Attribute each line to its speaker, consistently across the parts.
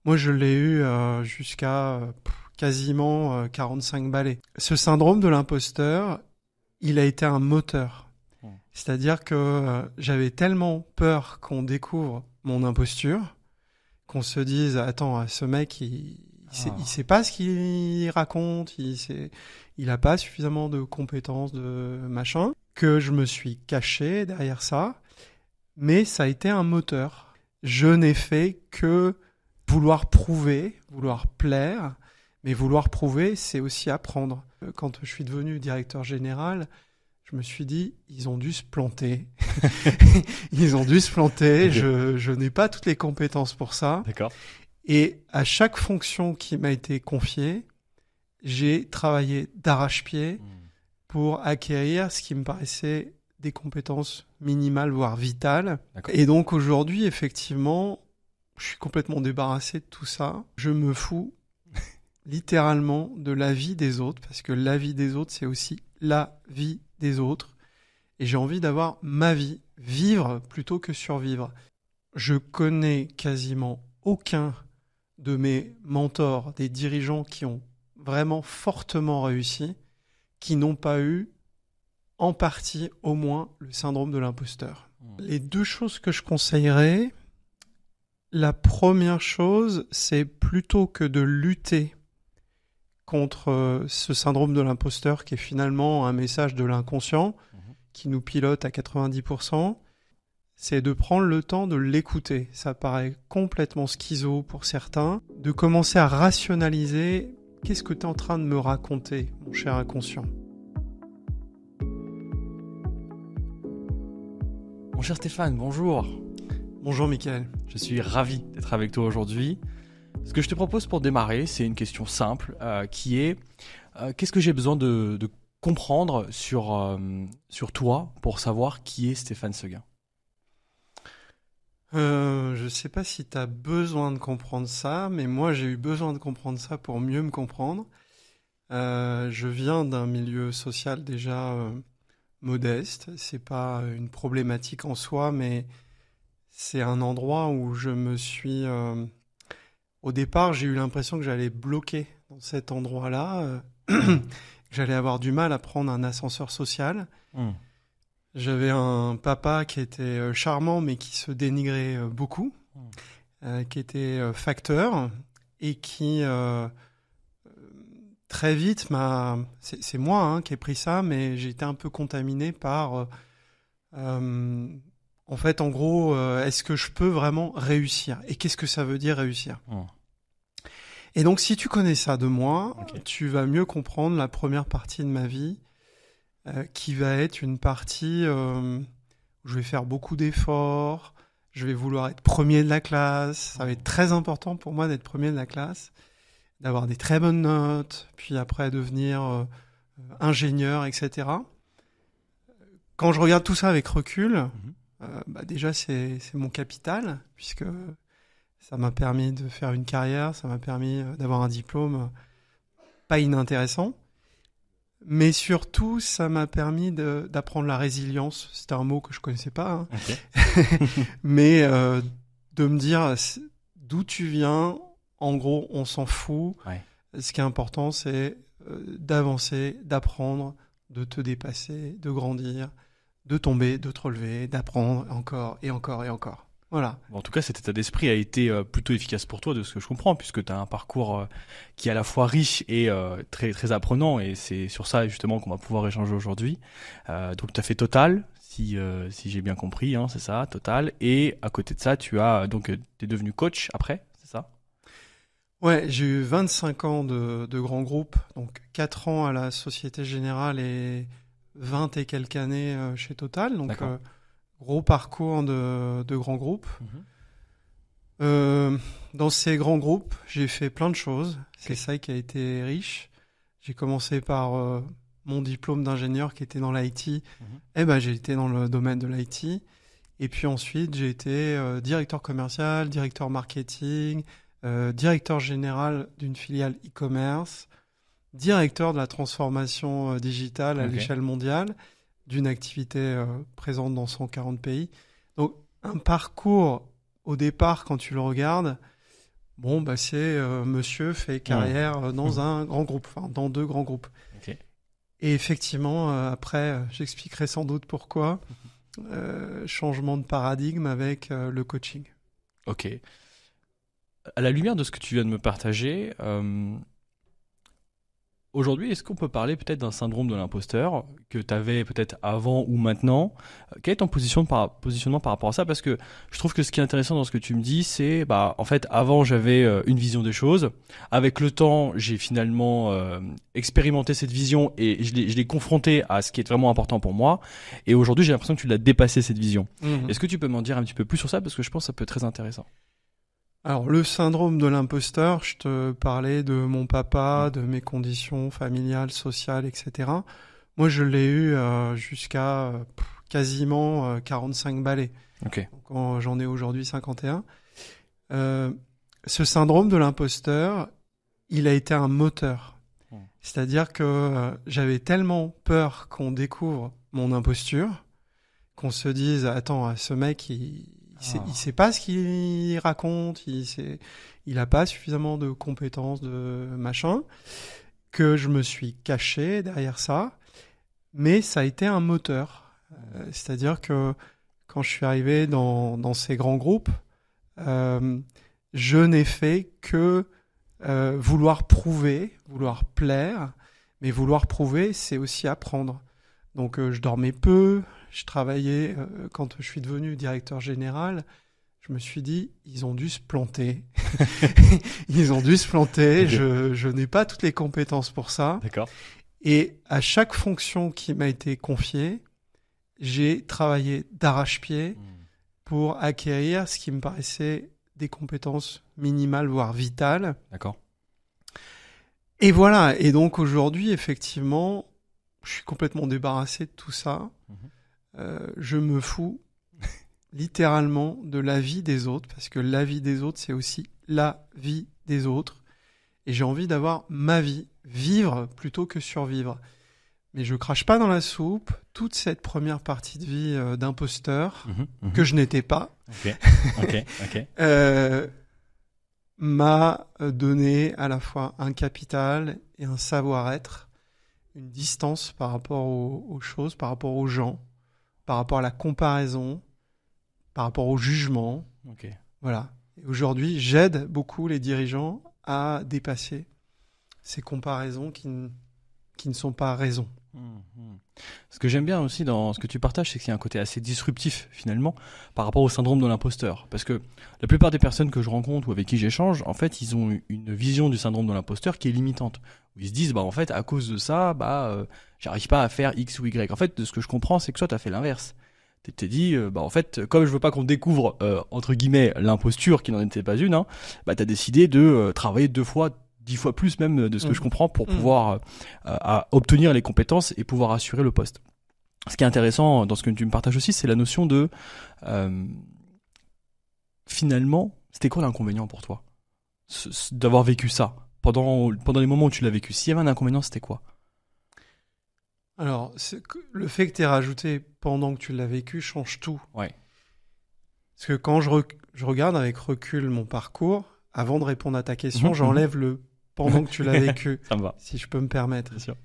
Speaker 1: Moi, je l'ai eu jusqu'à quasiment 45 balais. Ce syndrome de l'imposteur, il a été un moteur. C'est-à-dire que j'avais tellement peur qu'on découvre mon imposture, qu'on se dise, attends, ce mec, il sait pas ce qu'il raconte, il a pas suffisamment de compétences, de machin, que je me suis caché derrière ça, mais ça a été un moteur. Je n'ai fait que vouloir prouver, vouloir plaire, mais vouloir prouver, c'est aussi apprendre. Quand je suis devenu directeur général, je me suis dit, ils ont dû se planter. Ils ont dû se planter. Okay. Je n'ai pas toutes les compétences pour ça.
Speaker 2: D'accord.
Speaker 1: Et à chaque fonction qui m'a été confiée, j'ai travaillé d'arrache-pied pour acquérir ce qui me paraissait des compétences minimales, voire vitales. D'accord. Et donc aujourd'hui, effectivement, je suis complètement débarrassé de tout ça. Je me fous littéralement de la vie des autres, parce que la vie des autres, c'est aussi la vie des autres. Et j'ai envie d'avoir ma vie, vivre plutôt que survivre. Je connais quasiment aucun de mes mentors, des dirigeants qui ont vraiment fortement réussi, qui n'ont pas eu, en partie au moins, le syndrome de l'imposteur. Les deux choses que je conseillerais, la première chose, c'est plutôt que de lutter contre ce syndrome de l'imposteur qui est finalement un message de l'inconscient qui nous pilote à 90%, c'est de prendre le temps de l'écouter. Ça paraît complètement schizo pour certains, de commencer à rationaliser qu'est-ce que tu es en train de me raconter, mon cher inconscient.
Speaker 2: Mon cher Stéphane, bonjour.
Speaker 1: Bonjour Mickaël.
Speaker 2: Je suis ravi d'être avec toi aujourd'hui. Ce que je te propose pour démarrer, c'est une question simple qui est qu'est-ce que j'ai besoin de comprendre sur toi pour savoir qui est Stéphane Seguin?
Speaker 1: Je sais pas si tu as besoin de comprendre ça, mais moi j'ai eu besoin de comprendre ça pour mieux me comprendre. Je viens d'un milieu social déjà modeste, c'est pas une problématique en soi, mais c'est un endroit où je me suis... Au départ, j'ai eu l'impression que j'allais bloquer dans cet endroit-là, que j'allais avoir du mal à prendre un ascenseur social. J'avais un papa qui était charmant, mais qui se dénigrait beaucoup, qui était facteur, et qui très vite m'a... C'est moi qui ai pris ça, mais j'ai été un peu contaminé par... en fait, en gros, est-ce que je peux vraiment réussir? Et qu'est-ce que ça veut dire réussir? Et donc, si tu connais ça de moi, okay, tu vas mieux comprendre la première partie de ma vie, qui va être une partie où je vais faire beaucoup d'efforts, je vais vouloir être premier de la classe, ça va être très important pour moi d'être premier de la classe, d'avoir des très bonnes notes, puis après devenir ingénieur, etc. Quand je regarde tout ça avec recul, déjà c'est mon capital, puisque ça m'a permis de faire une carrière, ça m'a permis d'avoir un diplôme pas inintéressant. Mais surtout, ça m'a permis d'apprendre la résilience. C'était un mot que je connaissais pas. Hein. Okay. Mais de me dire d'où tu viens, en gros, on s'en fout. Ouais. Ce qui est important, c'est d'avancer, d'apprendre, de te dépasser, de grandir, de tomber, de te relever, d'apprendre encore et encore et encore. Voilà.
Speaker 2: Bon, en tout cas, cet état d'esprit a été plutôt efficace pour toi, de ce que je comprends, puisque tu as un parcours qui est à la fois riche et très, très apprenant, et c'est sur ça justement qu'on va pouvoir échanger aujourd'hui. Donc tu as fait Total, si j'ai bien compris, hein, c'est ça, Total, et à côté de ça, tu es devenu coach après, c'est ça?
Speaker 1: Ouais, j'ai eu 25 ans de grands groupes, donc 4 ans à la Société Générale et 20 et quelques années chez Total, donc gros parcours de grands groupes. Dans ces grands groupes, j'ai fait plein de choses. C'est ça qui a été riche. J'ai commencé par mon diplôme d'ingénieur qui était dans l'IT. J'ai été dans le domaine de l'IT. Et puis ensuite, j'ai été directeur commercial, directeur marketing, directeur général d'une filiale e-commerce, directeur de la transformation digitale à l'échelle mondiale, d'une activité présente dans 140 pays. Donc, un parcours, au départ, quand tu le regardes, Bon, bah c'est monsieur fait carrière dans un grand groupe, enfin dans 2 grands groupes.
Speaker 2: Ok.
Speaker 1: Et effectivement, après, j'expliquerai sans doute pourquoi. Changement de paradigme avec le coaching.
Speaker 2: Ok. À la lumière de ce que tu viens de me partager, aujourd'hui, est-ce qu'on peut parler peut-être d'un syndrome de l'imposteur que tu avais peut-être avant ou maintenant? Quel est ton positionnement par rapport à ça? Parce que je trouve que ce qui est intéressant dans ce que tu me dis, c'est, bah, en fait, avant, j'avais une vision des choses. Avec le temps, j'ai finalement expérimenté cette vision et je l'ai confronté à ce qui est vraiment important pour moi. Et aujourd'hui, j'ai l'impression que tu l'as dépassé, cette vision. Est-ce que tu peux m'en dire un petit peu plus sur ça? Parce que je pense que ça peut être très intéressant.
Speaker 1: Alors, le syndrome de l'imposteur, je te parlais de mon papa, de mes conditions familiales, sociales, etc. Moi, je l'ai eu jusqu'à quasiment 45 balais.
Speaker 2: Ok.
Speaker 1: Quand j'en ai aujourd'hui 51. Ce syndrome de l'imposteur, il a été un moteur. C'est-à-dire que j'avais tellement peur qu'on découvre mon imposture, qu'on se dise, attends, ce mec, il sait pas ce qu'il raconte, il a pas suffisamment de compétences, de machin, que je me suis caché derrière ça, mais ça a été un moteur. C'est-à-dire que quand je suis arrivé dans ces grands groupes, je n'ai fait que vouloir prouver, vouloir plaire, mais vouloir prouver, c'est aussi apprendre. Donc je dormais peu, je travaillais, quand je suis devenu directeur général, je me suis dit, ils ont dû se planter. Ils ont dû se planter, okay. Je n'ai pas toutes les compétences pour ça.
Speaker 2: D'accord.
Speaker 1: Et à chaque fonction qui m'a été confiée, j'ai travaillé d'arrache-pied pour acquérir ce qui me paraissait des compétences minimales, voire vitales.
Speaker 2: D'accord.
Speaker 1: Et voilà, et donc aujourd'hui, effectivement, je suis complètement débarrassé de tout ça. Je me fous littéralement de la vie des autres, parce que la vie des autres, c'est aussi la vie des autres. Et j'ai envie d'avoir ma vie, vivre plutôt que survivre. Mais je crache pas dans la soupe. Toute cette première partie de vie d'imposteur, que je n'étais pas, m'a donné à la fois un capital et un savoir-être, une distance par rapport aux choses, par rapport aux gens, par rapport à la comparaison, par rapport au jugement. Voilà. Et aujourd'hui, j'aide beaucoup les dirigeants à dépasser ces comparaisons qui ne sont pas raison.
Speaker 2: Ce que j'aime bien aussi dans ce que tu partages, c'est qu'il y a un côté assez disruptif finalement par rapport au syndrome de l'imposteur. Parce que la plupart des personnes que je rencontre ou avec qui j'échange, en fait, ils ont une vision du syndrome de l'imposteur qui est limitante. Où ils se disent, bah en fait, à cause de ça, j'arrive pas à faire X ou Y. En fait, de ce que je comprends, c'est que toi, t'as fait l'inverse. Tu t'es dit, en fait, comme je veux pas qu'on découvre entre guillemets l'imposture qui n'en était pas une, hein, t'as décidé de travailler 10 fois plus même de ce que je comprends pour pouvoir à obtenir les compétences et pouvoir assurer le poste. Ce qui est intéressant dans ce que tu me partages aussi, c'est la notion de finalement, c'était quoi l'inconvénient pour toi d'avoir vécu ça pendant les moments où tu l'as vécu? S'il y avait un inconvénient, c'était quoi?
Speaker 1: Alors, le fait que tu aies rajouté pendant que tu l'as vécu change tout.
Speaker 2: Ouais.
Speaker 1: Parce que quand je regarde avec recul mon parcours, avant de répondre à ta question, j'enlève le pendant que tu l'as vécu,
Speaker 2: ça me va.
Speaker 1: Si je peux me permettre.
Speaker 2: Bien sûr.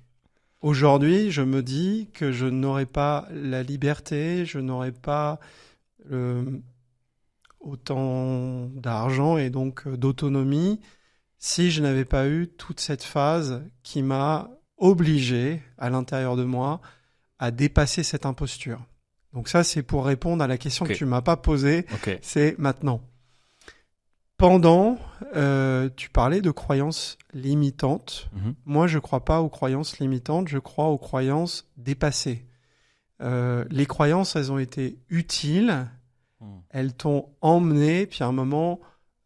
Speaker 1: Aujourd'hui, je me dis que je n'aurais pas la liberté, je n'aurais pas autant d'argent et donc d'autonomie si je n'avais pas eu toute cette phase qui m'a obligé, à l'intérieur de moi, à dépasser cette imposture. Donc ça, c'est pour répondre à la question que tu m'as pas posée, c'est maintenant. Pendant, tu parlais de croyances limitantes. Moi, je crois pas aux croyances limitantes, je crois aux croyances dépassées. Les croyances, elles ont été utiles, elles t'ont emmené, puis à un moment,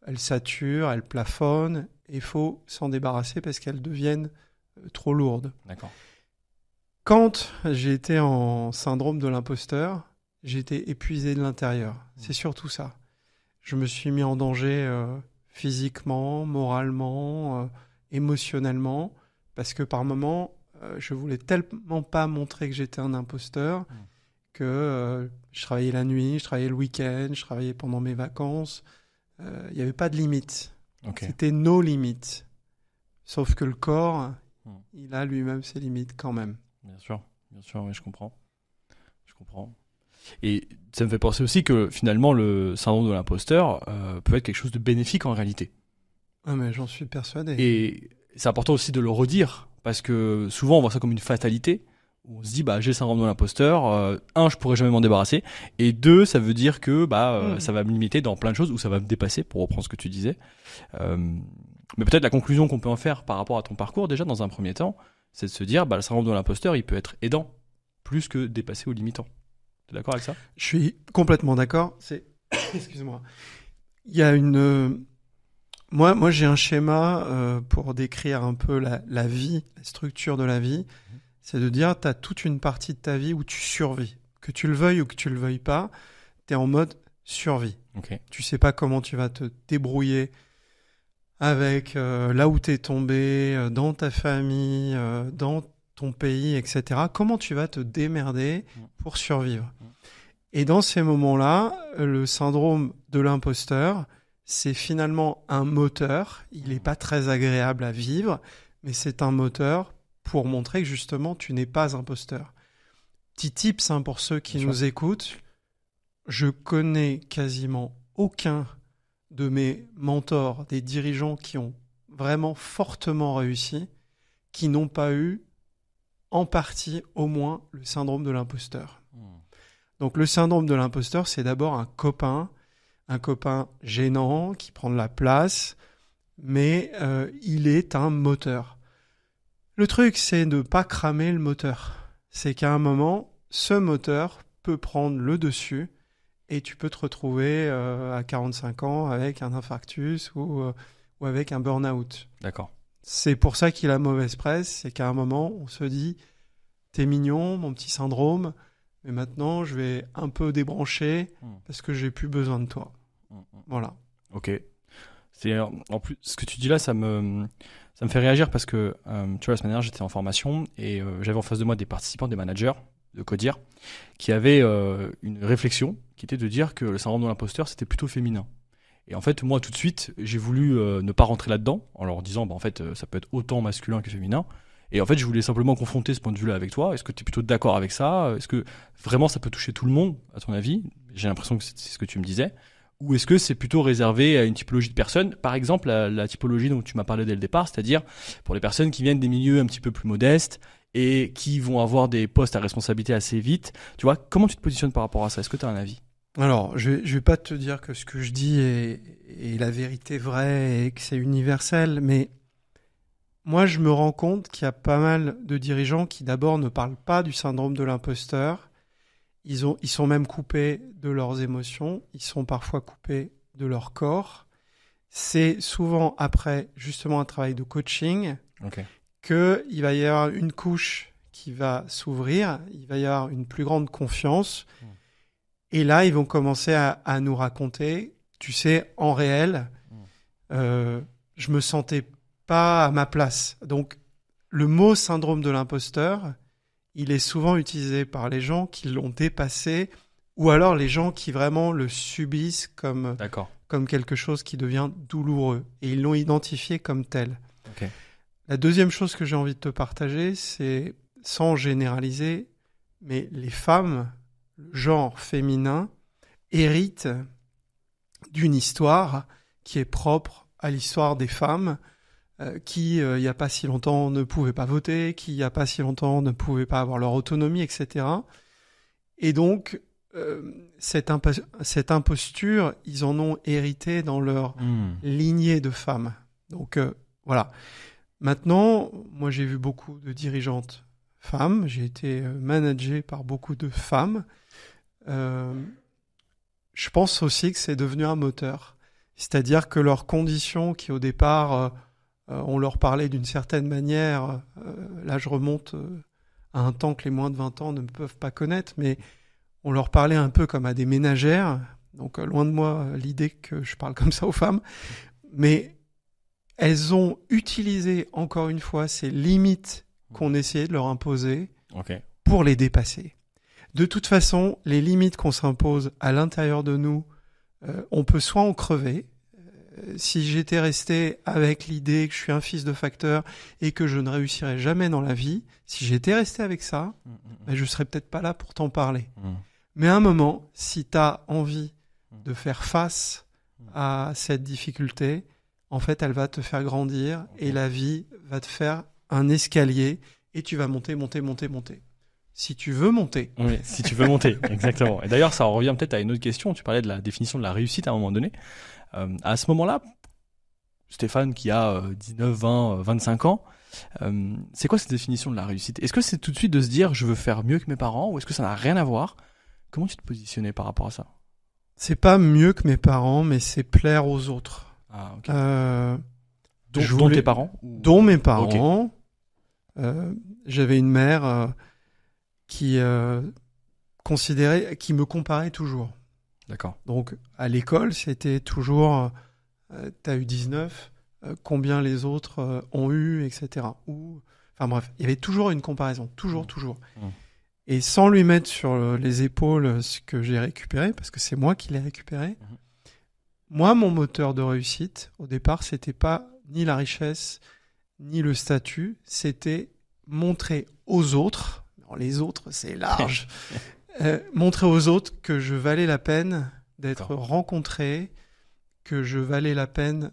Speaker 1: elles saturent, elles plafonnent, et il faut s'en débarrasser parce qu'elles deviennent trop lourdes.
Speaker 2: D'accord.
Speaker 1: Quand j'ai été en syndrome de l'imposteur, j'ai été épuisé de l'intérieur. C'est surtout ça. Je me suis mis en danger physiquement, moralement, émotionnellement, parce que par moments, je voulais tellement pas montrer que j'étais un imposteur que je travaillais la nuit, je travaillais le week-end, je travaillais pendant mes vacances. Il n'y avait pas de limite.
Speaker 2: Okay.
Speaker 1: C'était nos limites. Sauf que le corps, il a lui-même ses limites quand même.
Speaker 2: Bien sûr, oui, je comprends. Et ça me fait penser aussi que finalement, le syndrome de l'imposteur peut être quelque chose de bénéfique en réalité.
Speaker 1: Ah, mais j'en suis persuadé.
Speaker 2: Et c'est important aussi de le redire, parce que souvent on voit ça comme une fatalité. On se dit, j'ai le syndrome de l'imposteur. Je pourrais jamais m'en débarrasser. Et deux, ça veut dire que ça va me limiter dans plein de choses, ou ça va me dépasser, pour reprendre ce que tu disais. Mais peut-être la conclusion qu'on peut en faire par rapport à ton parcours, déjà dans un premier temps, c'est de se dire, le syndrome de l'imposteur, il peut être aidant, plus que dépassé ou limitant. T'es d'accord avec ça ?
Speaker 1: Je suis complètement d'accord. Excuse-moi. Il y a Moi, j'ai un schéma pour décrire un peu la vie, la structure de la vie. C'est de dire, tu as toute une partie de ta vie où tu survis. Que tu le veuilles ou que tu le veuilles pas, tu es en mode survie.
Speaker 2: Okay.
Speaker 1: Tu sais pas comment tu vas te débrouiller avec là où tu es tombé, dans ta famille, dans ton pays, etc. Comment tu vas te démerder pour survivre. Et dans ces moments-là, le syndrome de l'imposteur, c'est finalement un moteur. Il n'est pas très agréable à vivre, mais c'est un moteur pour montrer que justement, tu n'es pas imposteur. Petit tips pour ceux qui nous écoutent, je connais quasiment aucun de mes mentors, des dirigeants qui ont vraiment fortement réussi, qui n'ont pas eu en partie au moins le syndrome de l'imposteur. Donc le syndrome de l'imposteur, c'est d'abord un copain gênant qui prend de la place, mais il est un moteur. Le truc, c'est de ne pas cramer le moteur. C'est qu'à un moment, ce moteur peut prendre le dessus et tu peux te retrouver à 45 ans avec un infarctus ou avec un burn-out.
Speaker 2: D'accord.
Speaker 1: C'est pour ça qu'il a mauvaise presse, c'est qu'à un moment, on se dit « T'es mignon, mon petit syndrome, mais maintenant, je vais un peu débrancher parce que j'ai plus besoin de toi. » Voilà.
Speaker 2: Ok. En plus, ce que tu dis là, ça me fait réagir parce que, tu vois, la semaine dernière, j'étais en formation et j'avais en face de moi des participants, des managers de Codir, qui avaient une réflexion qui était de dire que le syndrome de l'imposteur, c'était plutôt féminin. Et en fait, moi, tout de suite, j'ai voulu ne pas rentrer là-dedans en leur disant, en fait, ça peut être autant masculin que féminin. Et en fait, je voulais simplement confronter ce point de vue-là avec toi. Est-ce que tu es plutôt d'accord avec ça ? Est-ce que vraiment ça peut toucher tout le monde, à ton avis ? J'ai l'impression que c'est ce que tu me disais. Ou est-ce que c'est plutôt réservé à une typologie de personnes ? Par exemple, la typologie dont tu m'as parlé dès le départ, c'est-à-dire pour les personnes qui viennent des milieux un petit peu plus modestes et qui vont avoir des postes à responsabilité assez vite. Tu vois, comment tu te positionnes par rapport à ça ? Est-ce que tu as un avis ?
Speaker 1: Alors, je vais pas te dire que ce que je dis est la vérité vraie et que c'est universel, mais moi, je me rends compte qu'il y a pas mal de dirigeants qui d'abord ne parlent pas du syndrome de l'imposteur. Ils sont même coupés de leurs émotions, ils sont parfois coupés de leur corps. C'est souvent après justement un travail de coaching qu'il va y avoir une couche qui va s'ouvrir, il va y avoir une plus grande confiance. Et là, ils vont commencer à nous raconter, tu sais, en réel, je me sentais pas à ma place. Donc, le mot syndrome de l'imposteur, il est souvent utilisé par les gens qui l'ont dépassé ou alors les gens qui vraiment le subissent comme quelque chose qui devient douloureux. Et ils l'ont identifié comme tel.
Speaker 2: Okay.
Speaker 1: La deuxième chose que j'ai envie de te partager, c'est, sans généraliser, mais les femmes, le genre féminin, héritent d'une histoire qui est propre à l'histoire des femmes, qui, il n'y a pas si longtemps, ne pouvaient pas voter, qui, il n'y a pas si longtemps, ne pouvaient pas avoir leur autonomie, etc. Et donc, cette imposture, ils en ont hérité dans leur lignée de femmes. Donc, voilà. Maintenant, moi, j'ai vu beaucoup de dirigeantes femmes. J'ai été managé par beaucoup de femmes. Je pense aussi que c'est devenu un moteur. C'est-à-dire que leurs conditions qui, au départ... on leur parlait d'une certaine manière, là je remonte à un temps que les moins de 20 ans ne peuvent pas connaître, mais on leur parlait un peu comme à des ménagères, donc loin de moi l'idée que je parle comme ça aux femmes, mais elles ont utilisé encore une fois ces limites qu'on essayait de leur imposer pour les dépasser. De toute façon, les limites qu'on s'impose à l'intérieur de nous, on peut soit en crever, Si j'étais resté avec l'idée que je suis un fils de facteur et que je ne réussirai jamais dans la vie, si j'étais resté avec ça, ben, je serais peut-être pas là pour t'en parler. Mais à un moment, si tu as envie de faire face à cette difficulté, en fait, elle va te faire grandir et la vie va te faire un escalier et tu vas monter. Si tu veux monter.
Speaker 2: Oui, si tu veux monter, exactement. Et d'ailleurs, ça en revient peut-être à une autre question. Tu parlais de la définition de la réussite à un moment donné. À ce moment-là, Stéphane qui a 19, 20, 25 ans, c'est quoi cette définition de la réussite? Est-ce que c'est tout de suite de se dire je veux faire mieux que mes parents ou est-ce que ça n'a rien à voir? Comment tu te positionnais par rapport à ça?
Speaker 1: C'est pas mieux que mes parents, mais c'est plaire aux autres.
Speaker 2: Ah, ok.
Speaker 1: Dont
Speaker 2: tes parents?
Speaker 1: Dont mes parents. Okay. J'avais une mère qui qui me comparait toujours.
Speaker 2: D'accord.
Speaker 1: Donc, à l'école, c'était toujours t'as eu 19, combien les autres ont eu, etc. Enfin bref, il y avait toujours une comparaison, toujours. Et sans lui mettre sur les épaules ce que j'ai récupéré, parce que c'est moi qui l'ai récupéré, moi, mon moteur de réussite, au départ, c'était pas ni la richesse, ni le statut, c'était montrer aux autres, alors les autres, c'est large, montrer aux autres que je valais la peine d'être rencontré, que je valais la peine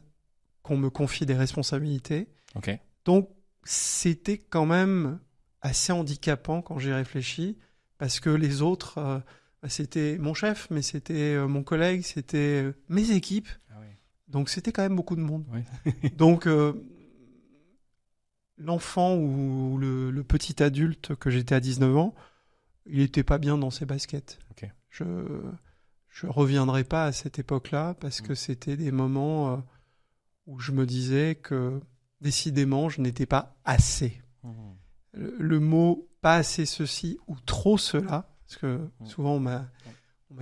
Speaker 1: qu'on me confie des responsabilités.
Speaker 2: Okay.
Speaker 1: Donc, c'était quand même assez handicapant quand j'y réfléchis, parce que les autres, c'était mon chef, mais c'était mon collègue, c'était mes équipes.
Speaker 2: Ah oui.
Speaker 1: Donc, c'était quand même beaucoup de monde.
Speaker 2: Oui.
Speaker 1: Donc, l'enfant ou le petit adulte que j'étais à 19 ans, il n'était pas bien dans ses baskets.
Speaker 2: Okay.
Speaker 1: Je reviendrai pas à cette époque-là parce que c'était des moments où je me disais que décidément, je n'étais pas assez. Le mot pas assez ceci ou trop cela, parce que souvent on m'a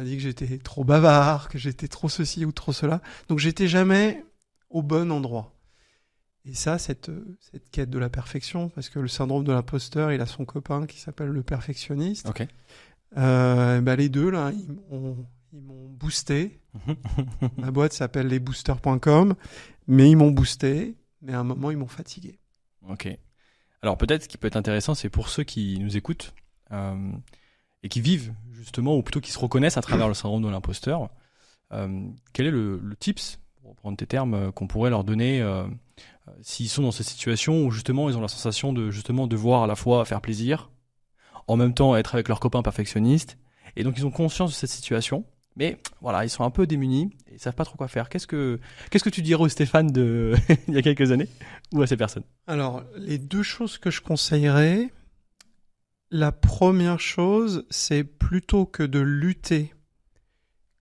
Speaker 1: dit que j'étais trop bavard, que j'étais trop ceci ou trop cela. Donc j'étais jamais au bon endroit. Et ça, cette quête de la perfection, parce que le syndrome de l'imposteur, il a son copain qui s'appelle le perfectionniste.
Speaker 2: Okay.
Speaker 1: Les deux, là, ils m'ont boosté. Ma boîte s'appelle lesboosters.com, mais ils m'ont boosté, mais à un moment, ils m'ont fatigué.
Speaker 2: Ok. Alors peut-être ce qui peut être intéressant, c'est pour ceux qui nous écoutent et qui vivent justement, ou plutôt qui se reconnaissent à travers le syndrome de l'imposteur, quel est le tips, pour reprendre tes termes, qu'on pourrait leur donner s'ils sont dans cette situation où justement ils ont la sensation de justement devoir à la fois faire plaisir, en même temps être avec leurs copains perfectionnistes, et donc ils ont conscience de cette situation, mais voilà, ils sont un peu démunis et ils savent pas trop quoi faire. Qu'est-ce que tu dirais au Stéphane de il y a quelques années ou à ces personnes?
Speaker 1: Alors, les deux choses que je conseillerais, la première chose, c'est plutôt que de lutter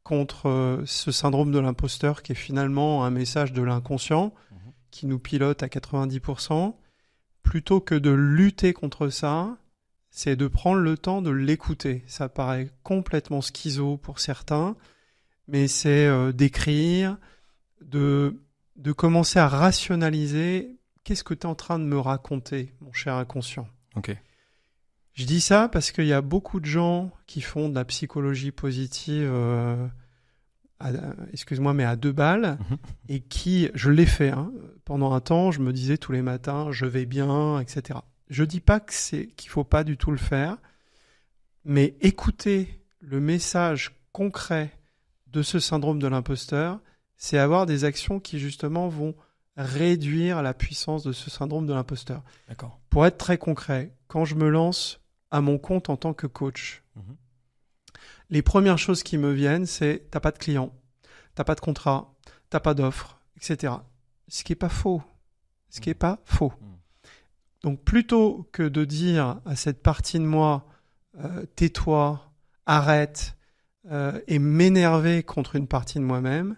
Speaker 1: contre ce syndrome de l'imposteur qui est finalement un message de l'inconscient qui nous pilote à 90%, plutôt que de lutter contre ça, c'est de prendre le temps de l'écouter. Ça paraît complètement schizo pour certains, mais c'est d'écrire, de commencer à rationaliser qu'est-ce que tu es en train de me raconter, mon cher inconscient.
Speaker 2: Ok.
Speaker 1: Je dis ça parce qu'il y a beaucoup de gens qui font de la psychologie positive à 2 balles, et qui, je l'ai fait, pendant un temps, je me disais tous les matins, je vais bien, etc. Je dis pas qu'il faut pas du tout le faire, mais écouter le message concret de ce syndrome de l'imposteur, c'est avoir des actions qui justement vont réduire la puissance de ce syndrome de l'imposteur.
Speaker 2: D'accord.
Speaker 1: Pour être très concret, quand je me lance à mon compte en tant que coach, les premières choses qui me viennent, c'est t'as pas de client, t'as pas de contrat, t'as pas d'offre, etc. Ce qui est pas faux. Donc plutôt que de dire à cette partie de moi, tais-toi, arrête, et m'énerver contre une partie de moi-même,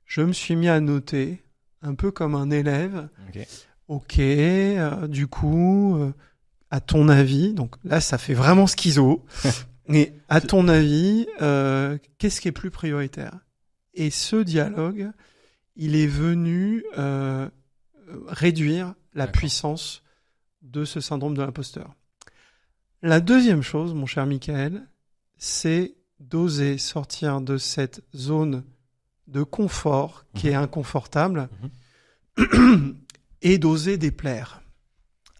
Speaker 1: je me suis mis à noter, un peu comme un élève. Ok, du coup, à ton avis, donc là ça fait vraiment schizo, mais à ton avis, qu'est-ce qui est plus prioritaire? Et ce dialogue, il est venu réduire la puissance de ce syndrome de l'imposteur. La deuxième chose, mon cher Michael, c'est d'oser sortir de cette zone de confort qui est inconfortable
Speaker 2: Mhm.
Speaker 1: et d'oser déplaire.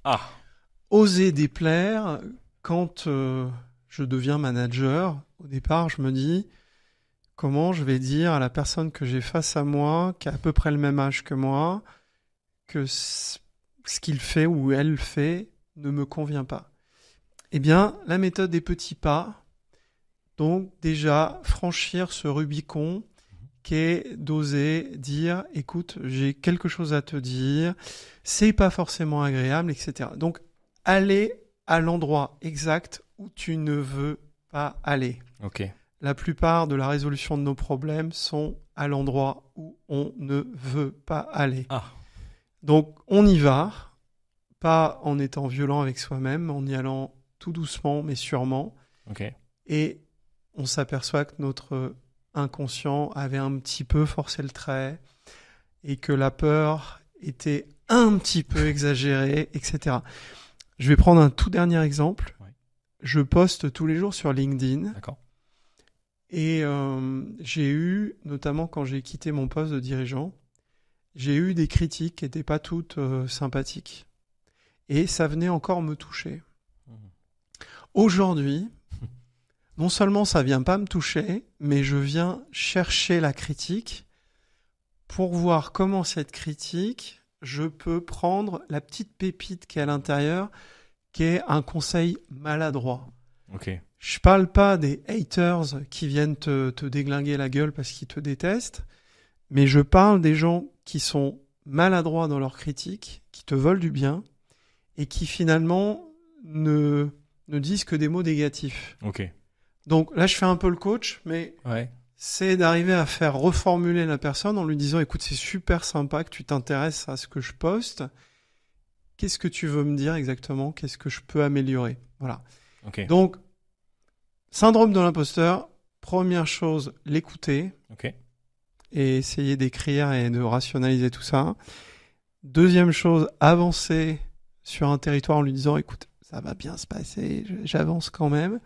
Speaker 2: Ah,
Speaker 1: Oser déplaire, quand je deviens manager, au départ, je me dis comment je vais dire à la personne que j'ai face à moi, qui a à peu près le même âge que moi, que ce qu'il fait ou elle fait ne me convient pas. Eh bien, la méthode des petits pas, donc déjà franchir ce Rubicon qui est d'oser dire, écoute, j'ai quelque chose à te dire, c'est pas forcément agréable, etc. Donc, aller à l'endroit exact où tu ne veux pas aller.
Speaker 2: ok.
Speaker 1: La plupart de la résolution de nos problèmes sont à l'endroit où on ne veut pas aller.
Speaker 2: Ah,
Speaker 1: Donc, on y va, pas en étant violent avec soi-même, en y allant tout doucement, mais sûrement.
Speaker 2: ok.
Speaker 1: Et on s'aperçoit que notre inconscient avait un petit peu forcé le trait et que la peur était un petit peu exagérée, etc. Je vais prendre un tout dernier exemple.
Speaker 2: Ouais.
Speaker 1: Je poste tous les jours sur LinkedIn
Speaker 2: D'accord.
Speaker 1: et j'ai eu, notamment quand j'ai quitté mon poste de dirigeant, j'ai eu des critiques qui n'étaient pas toutes sympathiques. Et ça venait encore me toucher.
Speaker 2: Mhm.
Speaker 1: Aujourd'hui, non seulement ça vient pas me toucher, mais je viens chercher la critique pour voir comment cette critique, je peux prendre la petite pépite qui est à l'intérieur, qui est un conseil maladroit.
Speaker 2: Ok.
Speaker 1: Je parle pas des haters qui viennent te déglinguer la gueule parce qu'ils te détestent, mais je parle des gens qui sont maladroits dans leur critique, qui te veulent du bien, et qui finalement ne disent que des mots négatifs.
Speaker 2: Ok.
Speaker 1: Donc là, je fais un peu le coach, mais
Speaker 2: Ouais.
Speaker 1: c'est d'arriver à faire reformuler la personne en lui disant, écoute, c'est super sympa que tu t'intéresses à ce que je poste. Qu'est-ce que tu veux me dire exactement? Qu'est-ce que je peux améliorer? Voilà.
Speaker 2: Ok.
Speaker 1: Donc, syndrome de l'imposteur, première chose, l'écouter
Speaker 2: Ok.
Speaker 1: et essayer d'écrire et de rationaliser tout ça. Deuxième chose, avancer sur un territoire en lui disant, écoute, ça va bien se passer, j'avance quand même.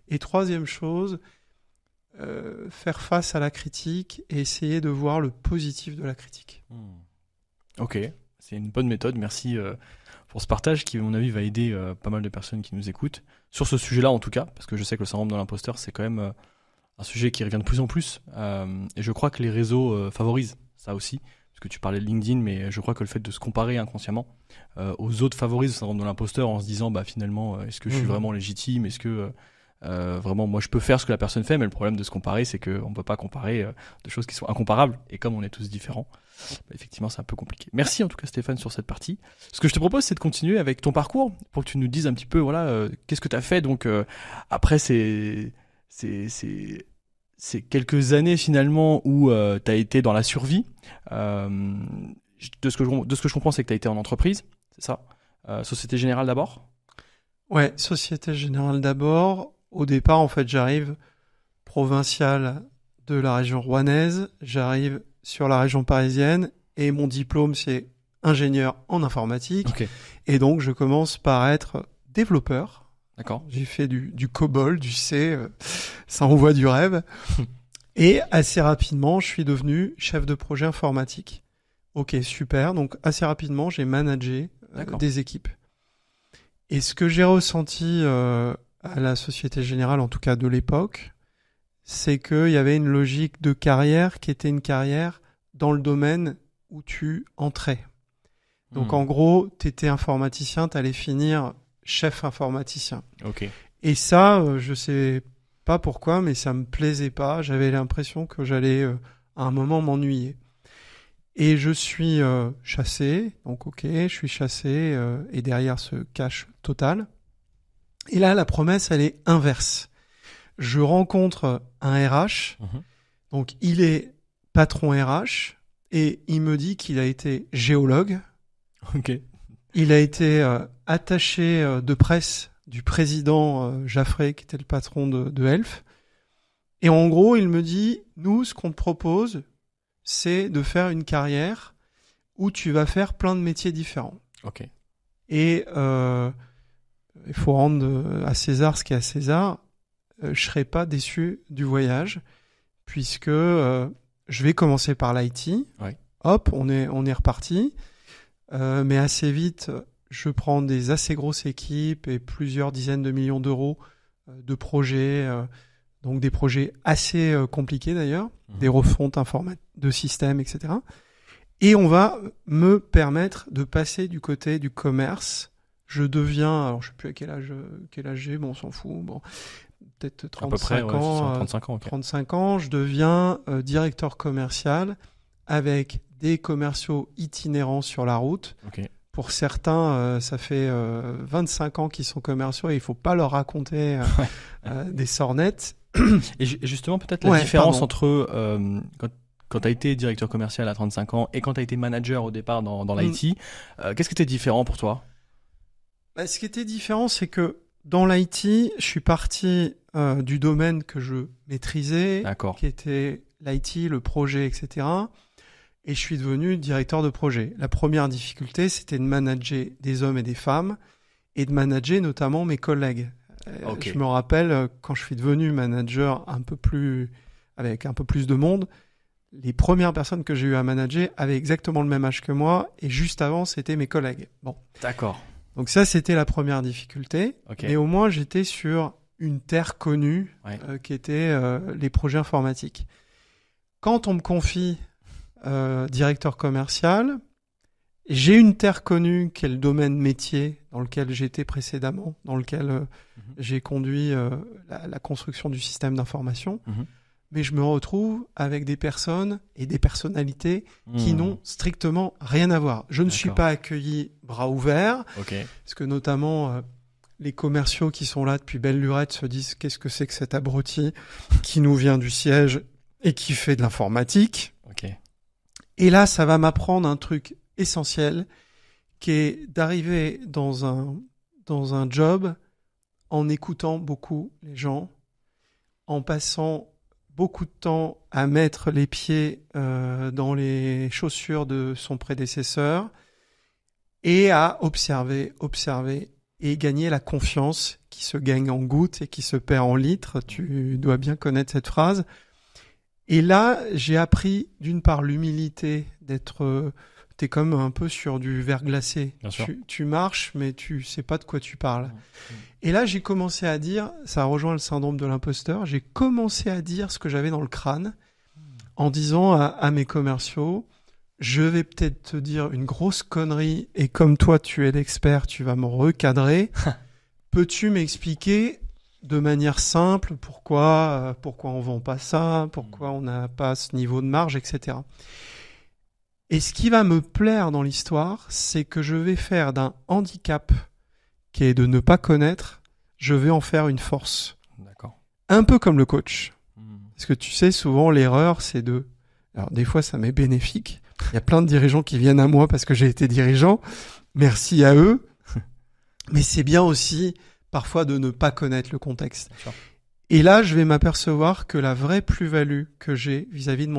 Speaker 1: Et troisième chose, faire face à la critique et essayer de voir le positif de la critique.
Speaker 2: Ok. C'est une bonne méthode. Merci pour ce partage qui, à mon avis, va aider pas mal de personnes qui nous écoutent. Sur ce sujet-là, en tout cas, parce que je sais que le syndrome de l'imposteur, c'est quand même un sujet qui revient de plus en plus. Et je crois que les réseaux favorisent ça aussi. Parce que tu parlais de LinkedIn, mais je crois que le fait de se comparer inconsciemment aux autres favorise le syndrome de l'imposteur en se disant, bah finalement, est-ce que je suis vraiment légitime? Est-ce que vraiment, moi, je peux faire ce que la personne fait, mais le problème de se comparer, c'est qu'on ne peut pas comparer de choses qui sont incomparables. Et comme on est tous différents, bah, effectivement, c'est un peu compliqué. Merci en tout cas, Stéphane, sur cette partie. Ce que je te propose, c'est de continuer avec ton parcours pour que tu nous dises un petit peu, voilà, qu'est-ce que tu as fait. Donc, après ces quelques années finalement où tu as été dans la survie. De ce que je comprends, c'est que tu as été en entreprise, c'est ça? Société Générale d'abord?
Speaker 1: Ouais, Société Générale d'abord. Au départ, en fait, j'arrive provincial de la région rouennaise, j'arrive sur la région parisienne et mon diplôme, c'est ingénieur en informatique.
Speaker 2: Ok.
Speaker 1: Et donc, je commence par être développeur.
Speaker 2: D'accord.
Speaker 1: J'ai fait du COBOL, du C, ça envoie du rêve. Et assez rapidement, je suis devenu chef de projet informatique. Ok, super. Donc, assez rapidement, j'ai managé des équipes. Et ce que j'ai ressenti à la Société Générale, en tout cas de l'époque, c'est qu'il y avait une logique de carrière qui était une carrière dans le domaine où tu entrais. Donc en gros, tu étais informaticien, tu allais finir chef informaticien.
Speaker 2: Ok.
Speaker 1: Et ça, je sais pas pourquoi, mais ça me plaisait pas. J'avais l'impression que j'allais à un moment m'ennuyer. Et je suis chassé, donc ok, je suis chassé et derrière ce cash total. Et là, la promesse, elle est inverse. Je rencontre un RH, donc il est patron RH, et il me dit qu'il a été géologue.
Speaker 2: Ok.
Speaker 1: Il a été attaché de presse du président Jaffray, qui était le patron de Elf. Et en gros, il me dit, nous, ce qu'on te propose, c'est de faire une carrière où tu vas faire plein de métiers différents.
Speaker 2: Ok.
Speaker 1: Et il faut rendre à César ce qui est à César. Je serais pas déçu du voyage, puisque je je vais commencer par l'IT.
Speaker 2: Ouais.
Speaker 1: Hop, on est reparti. Mais assez vite, je prends des assez grosses équipes et plusieurs dizaines de millions d'euros de projets, donc des projets assez compliqués d'ailleurs, des refontes de systèmes, etc. Et on va me permettre de passer du côté du commerce. Je deviens, alors je sais plus à quel âge j'ai, bon on s'en fout, bon peut-être 35
Speaker 2: à peu près,
Speaker 1: ans.
Speaker 2: 35 ans, okay.
Speaker 1: 35 ans, je deviens directeur commercial avec des commerciaux itinérants sur la route.
Speaker 2: Okay.
Speaker 1: Pour certains, ça fait 25 ans qu'ils sont commerciaux et il faut pas leur raconter des sornettes.
Speaker 2: Et justement, peut-être la différence entre quand tu as été directeur commercial à 35 ans et quand tu as été manager au départ dans l'IT, qu'est-ce qui était différent pour toi?
Speaker 1: Ce qui était différent, c'est que dans l'IT, je suis parti du domaine que je maîtrisais, qui était l'IT, le projet, etc. Et je suis devenu directeur de projet. La première difficulté, c'était de manager des hommes et des femmes et de manager notamment mes collègues. Je me rappelle, quand je suis devenu manager avec un peu plus de monde, les premières personnes que j'ai eu à manager avaient exactement le même âge que moi et juste avant, c'était mes collègues. Bon.
Speaker 2: D'accord.
Speaker 1: Donc ça, c'était la première difficulté. Mais au moins, j'étais sur une terre connue qui était les projets informatiques. Quand on me confie directeur commercial, j'ai une terre connue qui est le domaine métier dans lequel j'étais précédemment, dans lequel j'ai conduit la construction du système d'information. Mais je me retrouve avec des personnes et des personnalités qui n'ont strictement rien à voir. Je ne suis pas accueilli bras ouverts, parce que notamment les commerciaux qui sont là depuis belle lurette se disent « Qu'est-ce que c'est que cet abruti qui nous vient du siège et qui fait de l'informatique ?» Et là, ça va m'apprendre un truc essentiel qui est d'arriver dans un job en écoutant beaucoup les gens, en passant beaucoup de temps à mettre les pieds dans les chaussures de son prédécesseur et à observer et gagner la confiance qui se gagne en gouttes et qui se perd en litres. Tu dois bien connaître cette phrase. Et là, j'ai appris d'une part l'humilité t'es comme un peu sur du verre glacé. Tu marches, mais tu sais pas de quoi tu parles. Et là, j'ai commencé à dire, ça rejoint le syndrome de l'imposteur, j'ai commencé à dire ce que j'avais dans le crâne en disant à mes commerciaux, je vais peut-être te dire une grosse connerie et comme toi, tu es l'expert, tu vas me recadrer. Peux-tu m'expliquer de manière simple pourquoi on vend pas ça, pourquoi on n'a pas ce niveau de marge, etc. Et ce qui va me plaire dans l'histoire, c'est que je vais faire d'un handicap qui est de ne pas connaître, je vais en faire une force.
Speaker 2: D'accord.
Speaker 1: Un peu comme le coach. Parce que tu sais, souvent l'erreur, c'est alors des fois ça m'est bénéfique. Il y a plein de dirigeants qui viennent à moi parce que j'ai été dirigeant. Merci à eux. Mais c'est bien aussi parfois de ne pas connaître le contexte. Et là, je vais m'apercevoir que la vraie plus-value que j'ai vis-à-vis de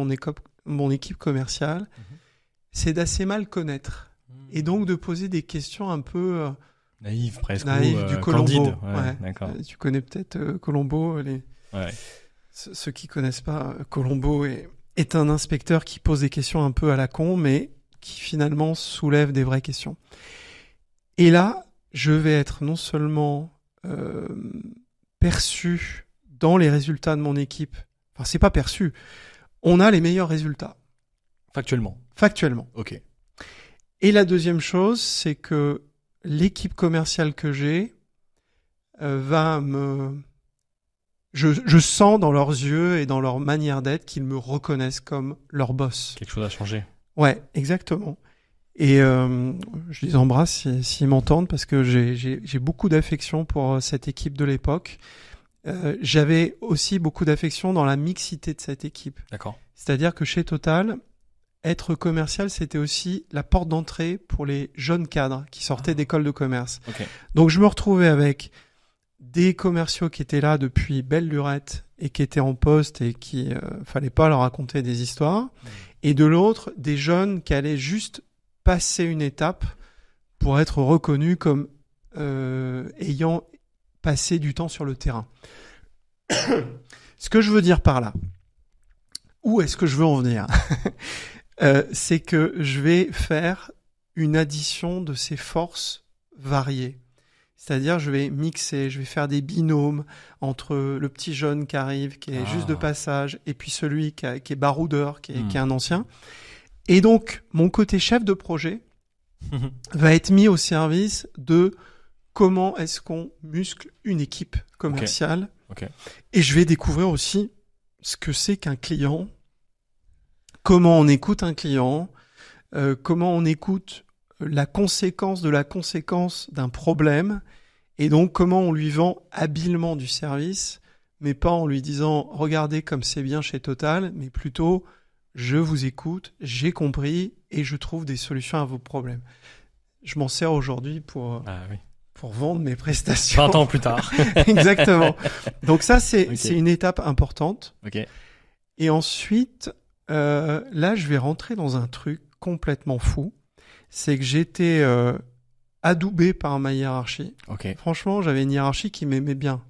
Speaker 1: mon équipe commerciale, c'est d'assez mal connaître. Et donc de poser des questions un peu
Speaker 2: naïves, presque.
Speaker 1: Du Colombo.
Speaker 2: Candide. D'accord.
Speaker 1: Tu connais peut-être Colombo. Ceux qui connaissent pas, Colombo est un inspecteur qui pose des questions un peu à la con, mais qui finalement soulève des vraies questions. Et là, je vais être non seulement perçu dans les résultats de mon équipe. Enfin, c'est pas perçu. On a les meilleurs résultats. Factuellement.
Speaker 2: Ok.
Speaker 1: Et la deuxième chose, c'est que l'équipe commerciale que j'ai je sens dans leurs yeux et dans leur manière d'être qu'ils me reconnaissent comme leur boss.
Speaker 2: Quelque chose a changé.
Speaker 1: Ouais, exactement. Et je les embrasse s'ils m'entendent parce que j'ai beaucoup d'affection pour cette équipe de l'époque. J'avais aussi beaucoup d'affection dans la mixité de cette équipe.
Speaker 2: D'accord.
Speaker 1: C'est-à-dire que chez Total, être commercial, c'était aussi la porte d'entrée pour les jeunes cadres qui sortaient d'école de commerce. Donc je me retrouvais avec des commerciaux qui étaient là depuis belle lurette et qui étaient en poste et qui fallait pas leur raconter des histoires. Et de l'autre, des jeunes qui allaient juste passer une étape pour être reconnus comme ayant passé du temps sur le terrain. Ce que je veux dire par là, où est-ce que je veux en venir? C'est que je vais faire une addition de ces forces variées. C'est-à-dire, je vais mixer, je vais faire des binômes entre le petit jeune qui arrive, qui est juste de passage, et puis celui qui est baroudeur, qui est un ancien. Et donc, mon côté chef de projet va être mis au service de comment est-ce qu'on muscle une équipe commerciale.
Speaker 2: Okay.
Speaker 1: Et je vais découvrir aussi ce que c'est qu'un client, comment on écoute un client, comment on écoute la conséquence de la conséquence d'un problème, et donc comment on lui vend habilement du service, mais pas en lui disant « Regardez comme c'est bien chez Total », mais plutôt « Je vous écoute, j'ai compris et je trouve des solutions à vos problèmes ». Je m'en sers aujourd'hui pour vendre mes prestations.
Speaker 2: 20 ans plus tard.
Speaker 1: Exactement. Donc ça, c'est une étape importante.
Speaker 2: Okay.
Speaker 1: Et ensuite, là, je vais rentrer dans un truc complètement fou. C'est que j'étais adoubé par ma hiérarchie.
Speaker 2: Okay.
Speaker 1: Franchement, j'avais une hiérarchie qui m'aimait bien.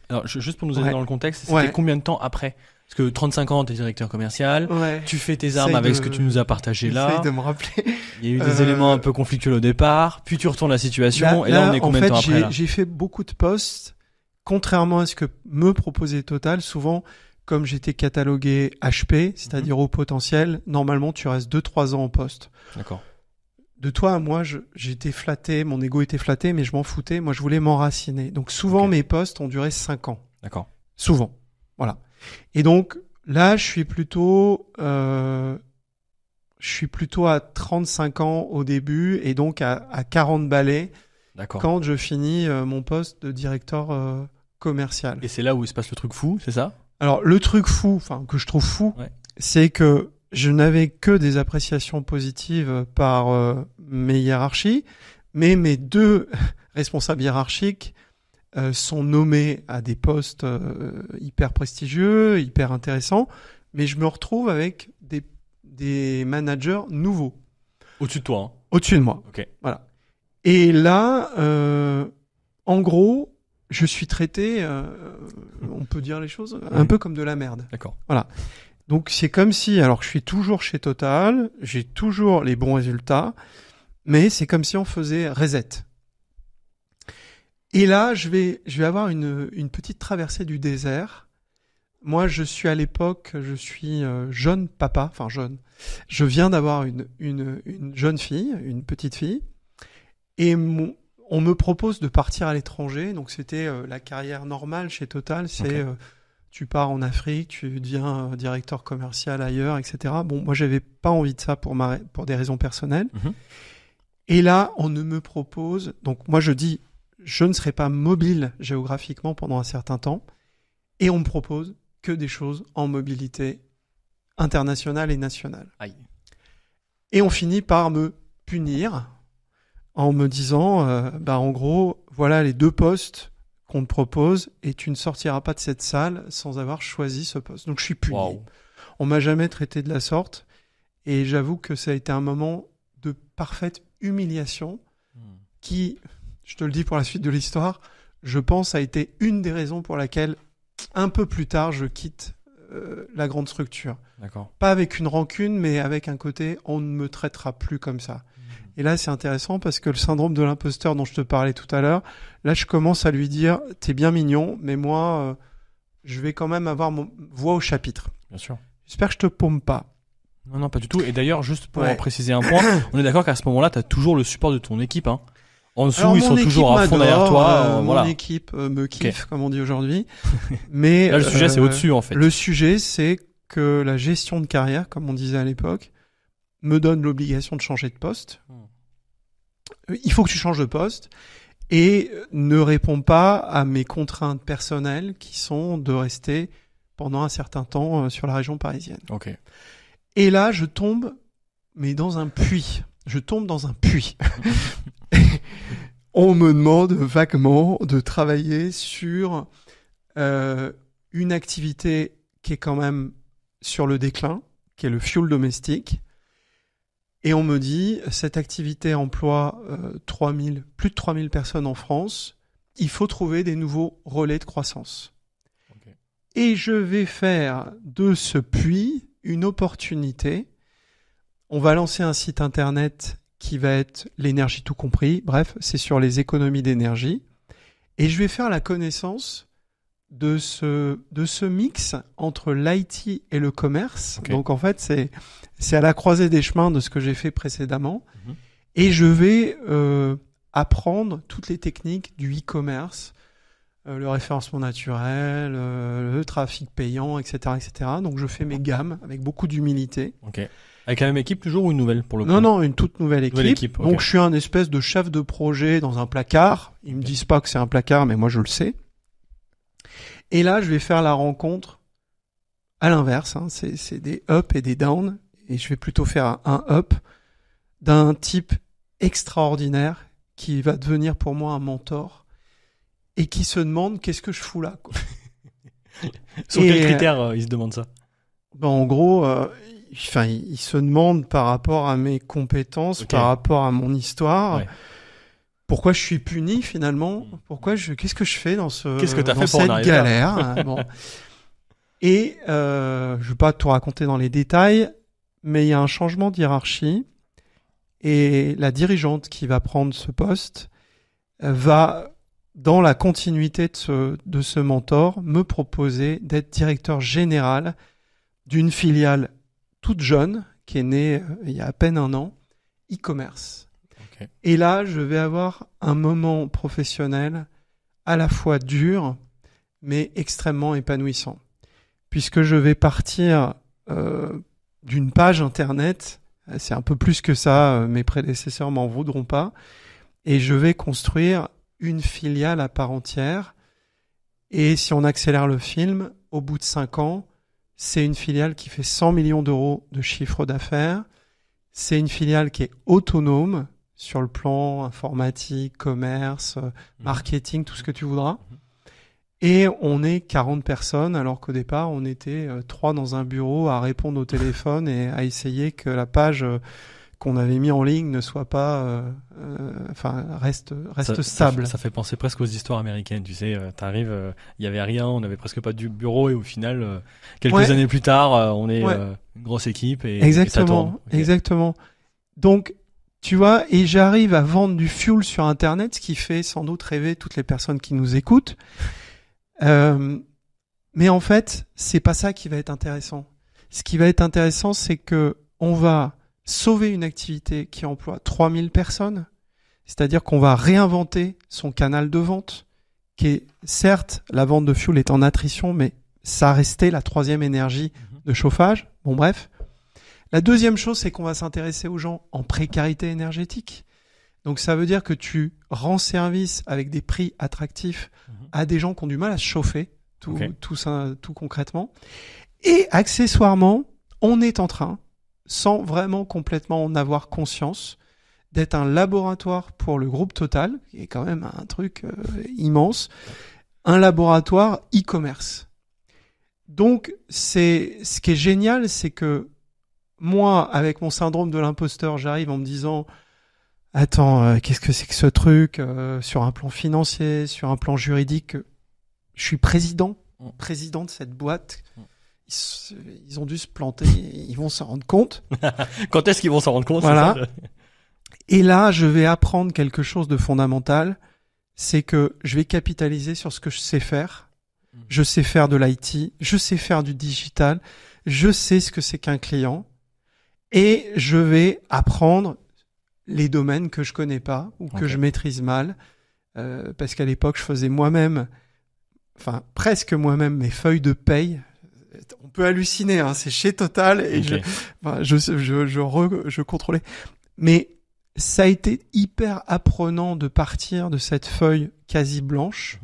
Speaker 2: Alors, juste pour nous aider dans le contexte, c'était combien de temps après? Parce que 35 ans, t'es directeur commercial, tu fais tes armes avec ce que tu nous as partagé là.
Speaker 1: Essaye de me rappeler.
Speaker 2: Il y a eu des éléments un peu conflictuels au départ, puis tu retournes la situation, et là, on est combien de temps après là?
Speaker 1: J'ai fait beaucoup de postes, contrairement à ce que me proposait Total. Souvent, comme j'étais catalogué HP, c'est-à-dire au potentiel, normalement, tu restes 2-3 ans en poste.
Speaker 2: D'accord.
Speaker 1: De toi à moi, j'étais flatté, mon ego était flatté, mais je m'en foutais. Moi, je voulais m'enraciner. Donc, souvent, mes postes ont duré 5 ans.
Speaker 2: D'accord.
Speaker 1: Souvent. Voilà. Et donc, là, je suis plutôt à 35 ans au début et donc à 40 balais quand je finis mon poste de directeur commercial.
Speaker 2: Et c'est là où il se passe le truc fou, c'est ça?
Speaker 1: Alors, le truc fou, enfin, que je trouve fou, c'est que je n'avais que des appréciations positives par mes hiérarchies, mais mes 2 responsables hiérarchiques sont nommés à des postes hyper prestigieux, hyper intéressants, mais je me retrouve avec des managers nouveaux.
Speaker 2: Au-dessus de toi, hein.
Speaker 1: Au-dessus de moi.
Speaker 2: Okay.
Speaker 1: Voilà. Et là, en gros, je suis traité, on peut dire les choses, un peu comme de la merde.
Speaker 2: D'accord.
Speaker 1: Voilà. Donc c'est comme si, alors je suis toujours chez Total, j'ai toujours les bons résultats, mais c'est comme si on faisait reset. Et là, je vais avoir une petite traversée du désert. Moi, je suis à l'époque, je suis jeune papa, enfin jeune. Je viens d'avoir une jeune fille, une petite fille, et on me propose de partir à l'étranger. Donc c'était la carrière normale chez Total, c'est tu pars en Afrique, tu deviens directeur commercial ailleurs, etc. Bon, moi, j'avais pas envie de ça pour des raisons personnelles. Et là, on ne me propose, donc moi je dis, je ne serai pas mobile géographiquement pendant un certain temps, et on me propose que des choses en mobilité internationale et nationale.
Speaker 2: Aïe.
Speaker 1: Et on finit par me punir en me disant, en gros, voilà les 2 postes qu'on te propose, et tu ne sortiras pas de cette salle sans avoir choisi ce poste. Donc je suis puni. Wow. On m'a jamais traité de la sorte, et j'avoue que ça a été un moment de parfaite humiliation qui, je te le dis pour la suite de l'histoire, je pense a été une des raisons pour laquelle un peu plus tard je quitte la grande structure.
Speaker 2: D'accord.
Speaker 1: Pas avec une rancune, mais avec un côté on ne me traitera plus comme ça. Et là c'est intéressant parce que le syndrome de l'imposteur dont je te parlais tout à l'heure, là je commence à lui dire t'es bien mignon, mais moi je vais quand même avoir mon voix au chapitre.
Speaker 2: Bien sûr.
Speaker 1: J'espère que je te paume pas.
Speaker 2: Non, pas du tout. Et d'ailleurs, juste pour préciser un point, on est d'accord qu'à ce moment-là, tu as toujours le support de ton équipe. Hein. En dessous,
Speaker 1: alors,
Speaker 2: ils sont toujours à fond derrière toi.
Speaker 1: Mon équipe me kiffe, comme on dit aujourd'hui. Mais
Speaker 2: là, le sujet, c'est au-dessus, en fait.
Speaker 1: Le sujet, c'est que la gestion de carrière, comme on disait à l'époque, me donne l'obligation de changer de poste. Il faut que tu changes de poste et ne réponds pas à mes contraintes personnelles qui sont de rester pendant un certain temps sur la région parisienne.
Speaker 2: Ok.
Speaker 1: Et là, je tombe, mais dans un puits. Je tombe dans un puits. On me demande vaguement de travailler sur une activité qui est quand même sur le déclin, qui est le fioul domestique. Et on me dit, cette activité emploie plus de 3000 personnes en France. Il faut trouver des nouveaux relais de croissance. Okay. Et je vais faire de ce puits une opportunité. On va lancer un site internet qui va être l'énergie tout compris. Bref, c'est sur les économies d'énergie. Et je vais faire la connaissance de ce mix entre l'IT et le commerce.
Speaker 2: Okay.
Speaker 1: Donc en fait, c'est à la croisée des chemins de ce que j'ai fait précédemment. Et je vais apprendre toutes les techniques du e-commerce, le référencement naturel, le trafic payant, etc., etc. Donc je fais mes gammes avec beaucoup d'humilité.
Speaker 2: Ok. Avec la même équipe toujours ou une nouvelle pour le coup?
Speaker 1: Non, une toute nouvelle équipe.
Speaker 2: Okay.
Speaker 1: Donc je suis un espèce de chef de projet dans un placard. Ils me disent pas que c'est un placard, mais moi je le sais. Et là, je vais faire la rencontre à l'inverse. Hein. C'est des up et des down. Et je vais plutôt faire un up d'un type extraordinaire qui va devenir pour moi un mentor et qui se demande qu'est-ce que je fous là, quoi.
Speaker 2: Sur quels critères il se demande ça?
Speaker 1: En gros, il se demande par rapport à mes compétences, par rapport à mon histoire, pourquoi je suis puni finalement, qu'est-ce que je fais dans cette galère. Bon. Et je vais pas tout raconter dans les détails, mais il y a un changement de hiérarchie et la dirigeante qui va prendre ce poste va, dans la continuité de ce mentor, me proposer d'être directeur général d'une filiale toute jeune qui est née il y a à peine un an, e-commerce. Okay. Et là, je vais avoir un moment professionnel à la fois dur, mais extrêmement épanouissant, puisque je vais partir d'une page internet. C'est un peu plus que ça, mes prédécesseurs m'en voudront pas. Et je vais construire une filiale à part entière. Et si on accélère le film, au bout de 5 ans, c'est une filiale qui fait 100 millions d'euros de chiffre d'affaires. C'est une filiale qui est autonome sur le plan informatique, commerce, marketing, tout ce que tu voudras. Et on est 40 personnes, alors qu'au départ, on était 3 dans un bureau à répondre au téléphone et à essayer que la page qu'on avait mis en ligne ne soit pas, reste stable.
Speaker 2: Ça fait penser presque aux histoires américaines, tu sais. T'arrives, il y avait rien, on avait presque pas de bureau et au final, quelques années plus tard, on est une grosse équipe et ça tourne. Okay.
Speaker 1: Exactement. Donc, tu vois, et j'arrive à vendre du fuel sur Internet, ce qui fait sans doute rêver toutes les personnes qui nous écoutent. Mais en fait, c'est pas ça qui va être intéressant. Ce qui va être intéressant, c'est que on va sauver une activité qui emploie 3000 personnes. C'est-à-dire qu'on va réinventer son canal de vente, qui est, certes, la vente de fuel est en attrition, mais ça restait la 3e énergie de chauffage. Bon, bref. La deuxième chose, c'est qu'on va s'intéresser aux gens en précarité énergétique. Donc ça veut dire que tu rends service avec des prix attractifs à des gens qui ont du mal à se chauffer, tout concrètement. Et accessoirement, on est en train, sans vraiment complètement en avoir conscience, d'être un laboratoire pour le groupe Total, qui est quand même un truc immense, un laboratoire e-commerce. Donc ce qui est génial, c'est que moi, avec mon syndrome de l'imposteur, j'arrive en me disant « Attends, qu'est-ce que c'est que ce truc sur un plan financier, sur un plan juridique ?» Je suis président de cette boîte. Ils ont dû se planter, ils vont s'en rendre compte.
Speaker 2: Quand est-ce qu'ils vont s'en rendre compte?
Speaker 1: Voilà. Et là, je vais apprendre quelque chose de fondamental, c'est que je vais capitaliser sur ce que je sais faire. Je sais faire de l'IT, je sais faire du digital, je sais ce que c'est qu'un client. Et je vais apprendre les domaines que je connais pas ou que je maîtrise mal, parce qu'à l'époque je faisais presque moi-même mes feuilles de paye. On peut halluciner, hein, c'est chez Total et je contrôlais. Mais ça a été hyper apprenant de partir de cette feuille quasi blanche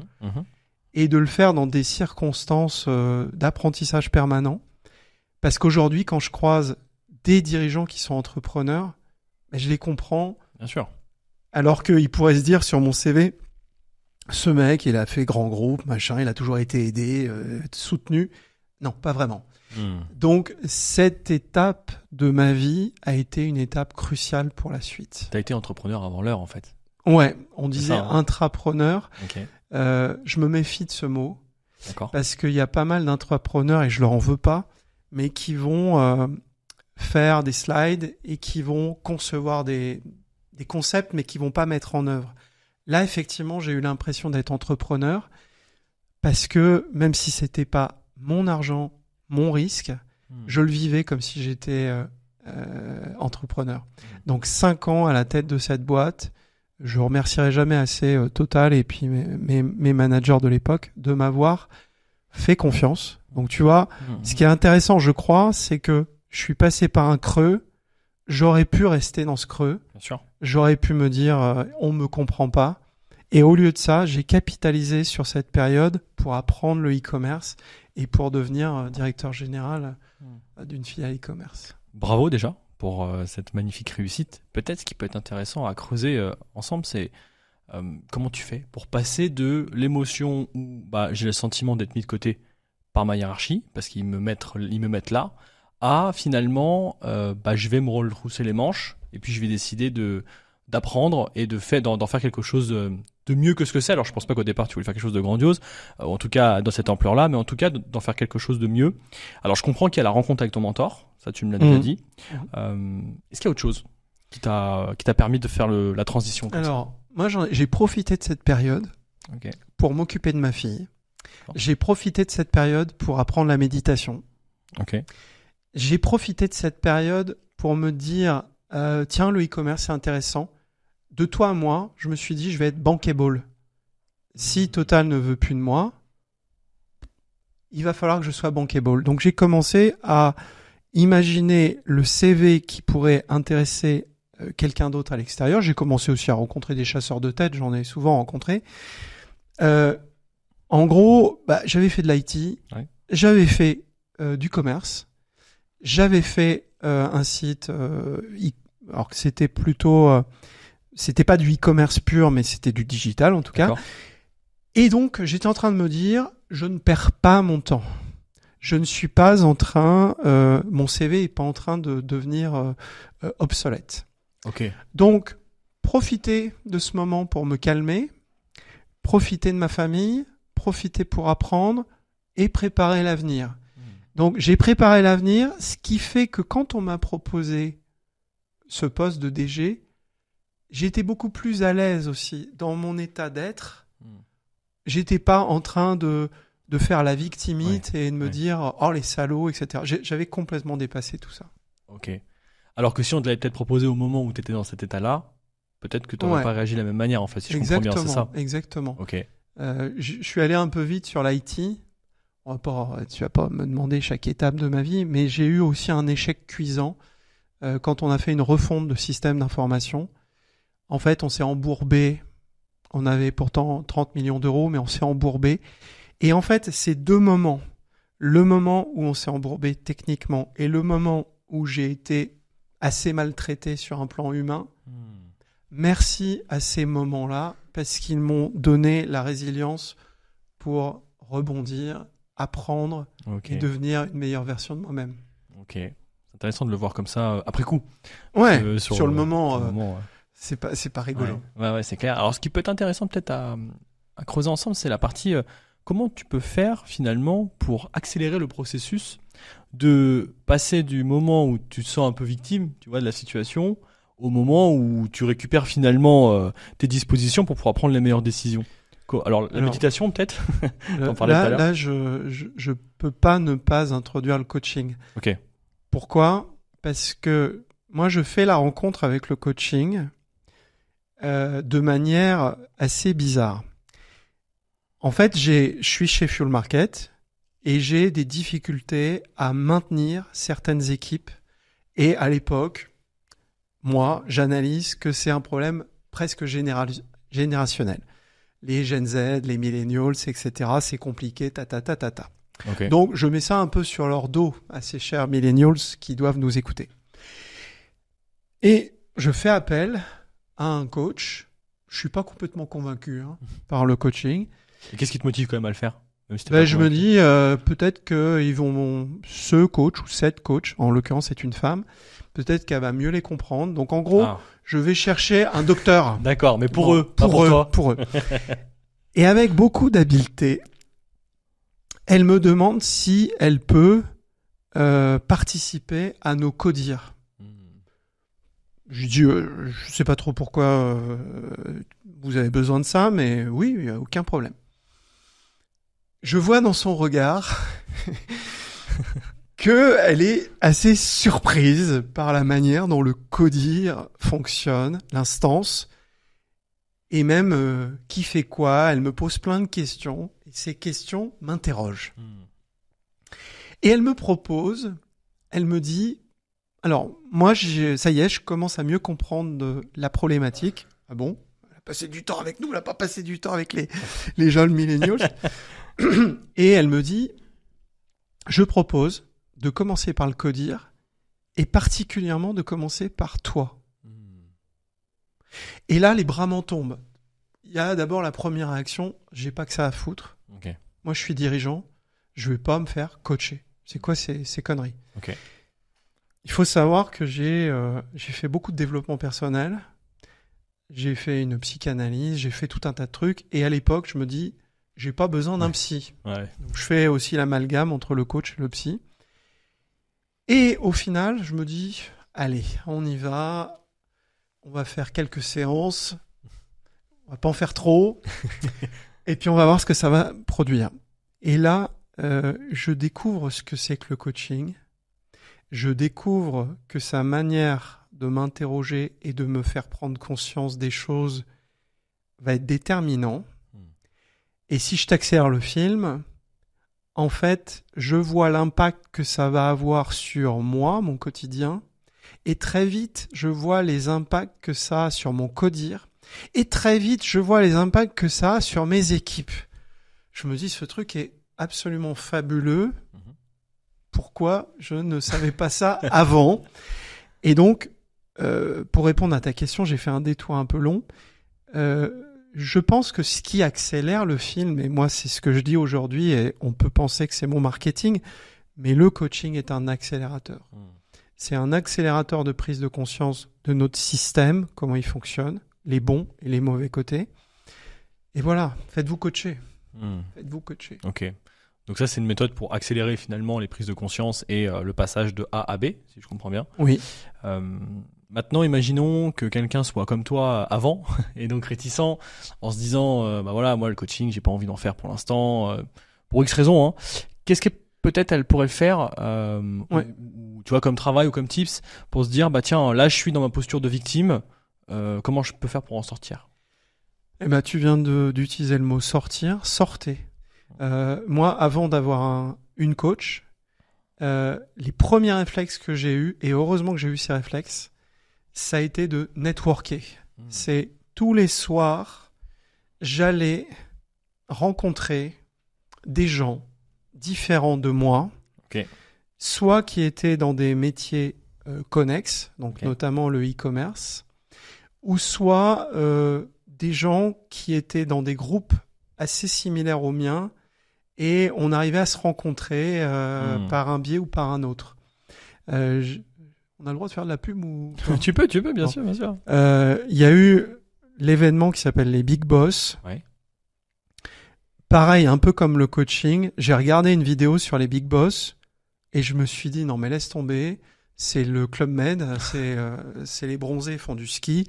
Speaker 1: et de le faire dans des circonstances d'apprentissage permanent. Parce qu'aujourd'hui, quand je croise des dirigeants qui sont entrepreneurs, je les comprends.
Speaker 2: Bien sûr.
Speaker 1: Alors qu'ils pourraient se dire sur mon CV, ce mec, il a fait grand groupe, machin, il a toujours été aidé, soutenu. Non, pas vraiment. Donc, cette étape de ma vie a été une étape cruciale pour la suite.
Speaker 2: T'as été entrepreneur avant l'heure, en fait.
Speaker 1: Ouais, on disait intrapreneur.
Speaker 2: Okay.
Speaker 1: Je me méfie de ce mot.
Speaker 2: D'accord.
Speaker 1: Parce qu'il y a pas mal d'intrapreneurs, et je leur en veux pas, mais qui vont faire des slides et qui vont concevoir des concepts, mais qui vont pas mettre en œuvre. Là, effectivement, j'ai eu l'impression d'être entrepreneur parce que même si c'était pas mon argent, mon risque, je le vivais comme si j'étais entrepreneur. Donc 5 ans à la tête de cette boîte, je remercierai jamais assez Total et puis mes managers de l'époque de m'avoir fait confiance. Donc tu vois, ce qui est intéressant, je crois, c'est que je suis passé par un creux. J'aurais pu rester dans ce creux.
Speaker 2: Bien sûr.
Speaker 1: J'aurais pu me dire on me comprend pas. Et au lieu de ça, j'ai capitalisé sur cette période pour apprendre le e-commerce et pour devenir directeur général d'une filiale e-commerce.
Speaker 2: Bravo déjà pour cette magnifique réussite. Peut-être ce qui peut être intéressant à creuser ensemble, c'est comment tu fais pour passer de l'émotion où j'ai le sentiment d'être mis de côté par ma hiérarchie, parce qu'ils me mettent là, à finalement, je vais me retrousser les manches et puis je vais décider d'apprendre et d'en faire quelque chose de mieux que ce que c'est. Alors je pense pas qu'au départ tu voulais faire quelque chose de grandiose, en tout cas dans cette ampleur-là, mais en tout cas d'en faire quelque chose de mieux. Alors je comprends qu'il y a la rencontre avec ton mentor, ça tu me l'as déjà dit. Est-ce qu'il y a autre chose qui t'a permis de faire la transition comme
Speaker 1: Alors moi j'ai profité de cette période pour m'occuper de ma fille. J'ai profité de cette période pour apprendre la méditation. J'ai profité de cette période pour me dire tiens, le e-commerce c'est intéressant. De toi à moi, je me suis dit je vais être bankable. Si Total ne veut plus de moi, il va falloir que je sois bankable. Donc j'ai commencé à imaginer le CV qui pourrait intéresser quelqu'un d'autre à l'extérieur. J'ai commencé aussi à rencontrer des chasseurs de tête, j'en ai souvent rencontré. En gros, j'avais fait de l'IT, j'avais fait du commerce, j'avais fait un site, alors que c'était plutôt, c'était pas du e-commerce pur, mais c'était du digital en tout cas.
Speaker 2: D'accord.
Speaker 1: Et donc, j'étais en train de me dire, je ne perds pas mon temps. Je ne suis pas en train, mon CV est pas en train de devenir obsolète. Donc, profiter de ce moment pour me calmer, profiter de ma famille, profiter pour apprendre et préparer l'avenir. Donc, j'ai préparé l'avenir, ce qui fait que quand on m'a proposé ce poste de DG, j'étais beaucoup plus à l'aise aussi dans mon état d'être. J'étais pas en train de faire la victimite et de me dire « Oh, les salauds », etc. J'avais complètement dépassé tout ça.
Speaker 2: Alors que si on te l'avait peut-être proposé au moment où tu étais dans cet état-là, peut-être que tu n'aurais pas réagi de la même manière, en fait, si je comprends bien, c'est ça.
Speaker 1: Exactement. Je suis allé un peu vite sur l'IT. Tu vas pas me demander chaque étape de ma vie, mais j'ai eu aussi un échec cuisant quand on a fait une refonte de système d'information. En fait, on s'est embourbé. On avait pourtant 30 millions d'euros, mais on s'est embourbé. Et en fait, ces deux moments, le moment où on s'est embourbé techniquement et le moment où j'ai été assez maltraité sur un plan humain, merci à ces moments-là, parce qu'ils m'ont donné la résilience pour rebondir, apprendre et devenir une meilleure version de moi-même.
Speaker 2: C'est intéressant de le voir comme ça après coup.
Speaker 1: Sur le moment, c'est pas rigolo.
Speaker 2: Ouais, c'est clair. Alors, ce qui peut être intéressant peut-être à creuser ensemble, c'est la partie comment tu peux faire finalement pour accélérer le processus de passer du moment où tu te sens un peu victime, tu vois, de la situation, au moment où tu récupères finalement tes dispositions pour pouvoir prendre les meilleures décisions. Alors, la méditation peut-être. T'en parlais tout à l'heure.
Speaker 1: Là, je peux pas ne pas introduire le coaching. Pourquoi ? Parce que moi, je fais la rencontre avec le coaching de manière assez bizarre. En fait, je suis chez Fuel Market et j'ai des difficultés à maintenir certaines équipes. Et à l'époque, moi, j'analyse que c'est un problème presque générationnel. Les Gen Z, les Millennials, etc., c'est compliqué, Donc, je mets ça un peu sur leur dos à ces chers Millennials qui doivent nous écouter. Et je fais appel à un coach. Je suis pas complètement convaincu par le coaching.
Speaker 2: Et qu'est-ce qui te motive quand même à le faire ?
Speaker 1: Je me dis peut-être qu'ils vont ce coach ou cette coach, en l'occurrence c'est une femme, peut-être qu'elle va mieux les comprendre. Donc en gros, je vais chercher un docteur.
Speaker 2: D'accord, mais pour eux, pas pour toi.
Speaker 1: Pour eux. Et avec beaucoup d'habileté, elle me demande si elle peut participer à nos codires. Je dis, je sais pas trop pourquoi vous avez besoin de ça, mais oui, il n'y a aucun problème. Je vois dans son regard qu'elle est assez surprise par la manière dont le codir fonctionne, l'instance, et même qui fait quoi. Elle me pose plein de questions, et ces questions m'interrogent. Et elle me propose, elle me dit, alors moi, ça y est, je commence à mieux comprendre la problématique. Ah bon ? Elle a passé du temps avec nous, elle n'a pas passé du temps avec les jeunes millennials. Et elle me dit, je propose de commencer par le codir et particulièrement de commencer par toi. Et là, les bras m'en tombent. Il y a d'abord la première réaction, j'ai pas que ça à foutre.
Speaker 2: Okay.
Speaker 1: Moi, je suis dirigeant, je vais pas me faire coacher. C'est quoi ces conneries?
Speaker 2: Okay.
Speaker 1: Il faut savoir que j'ai fait beaucoup de développement personnel, j'ai fait une psychanalyse, j'ai fait tout un tas de trucs, et à l'époque, je me dis, j'ai pas besoin d'un psy.
Speaker 2: Ouais.
Speaker 1: Donc, je fais aussi l'amalgame entre le coach et le psy. Et au final, je me dis, allez, on y va, on va faire quelques séances, on va pas en faire trop, et puis on va voir ce que ça va produire. Et là, je découvre ce que c'est que le coaching, je découvre que sa manière de m'interroger et de me faire prendre conscience des choses va être déterminant. Et si je t'accélère le film, en fait, je vois l'impact que ça va avoir sur moi, mon quotidien, et très vite, je vois les impacts que ça a sur mon codir, et très vite, je vois les impacts que ça a sur mes équipes. Je me dis, ce truc est absolument fabuleux. Pourquoi je ne savais pas ça avant? Et donc, pour répondre à ta question, j'ai fait un détour un peu long. Je pense que ce qui accélère le film, et moi c'est ce que je dis aujourd'hui, et on peut penser que c'est mon marketing, mais le coaching est un accélérateur. C'est un accélérateur de prise de conscience de notre système, comment il fonctionne, les bons et les mauvais côtés. Et voilà, faites-vous coacher. Faites-vous coacher.
Speaker 2: Ok. Donc ça, c'est une méthode pour accélérer finalement les prises de conscience et le passage de A à B, si je comprends bien.
Speaker 1: Oui.
Speaker 2: Maintenant, imaginons que quelqu'un soit comme toi avant et donc réticent en se disant, bah voilà, moi le coaching, j'ai pas envie d'en faire pour l'instant, pour X raisons. Hein. Qu'est-ce que peut-être elle pourrait faire, ou, tu vois, comme travail ou comme tips, pour se dire, bah tiens, là je suis dans ma posture de victime, comment je peux faire pour en sortir?
Speaker 1: Eh ben, tu viens d'utiliser le mot sortir. Sortez. Moi, avant d'avoir une coach, les premiers réflexes que j'ai eus, et heureusement que j'ai eu ces réflexes, ça a été de networker. C'est tous les soirs, j'allais rencontrer des gens différents de moi, soit qui étaient dans des métiers connexes, donc notamment le e-commerce, ou soit des gens qui étaient dans des groupes assez similaires aux miens, et on arrivait à se rencontrer par un biais ou par un autre. On a le droit de faire de la pub ou
Speaker 2: Tu peux, bien sûr, bien sûr.
Speaker 1: Il y a eu l'événement qui s'appelle les Big Boss.
Speaker 2: Ouais.
Speaker 1: Pareil, un peu comme le coaching, j'ai regardé une vidéo sur les Big Boss et je me suis dit non mais laisse tomber, c'est le Club Med, c'est les bronzés font du ski.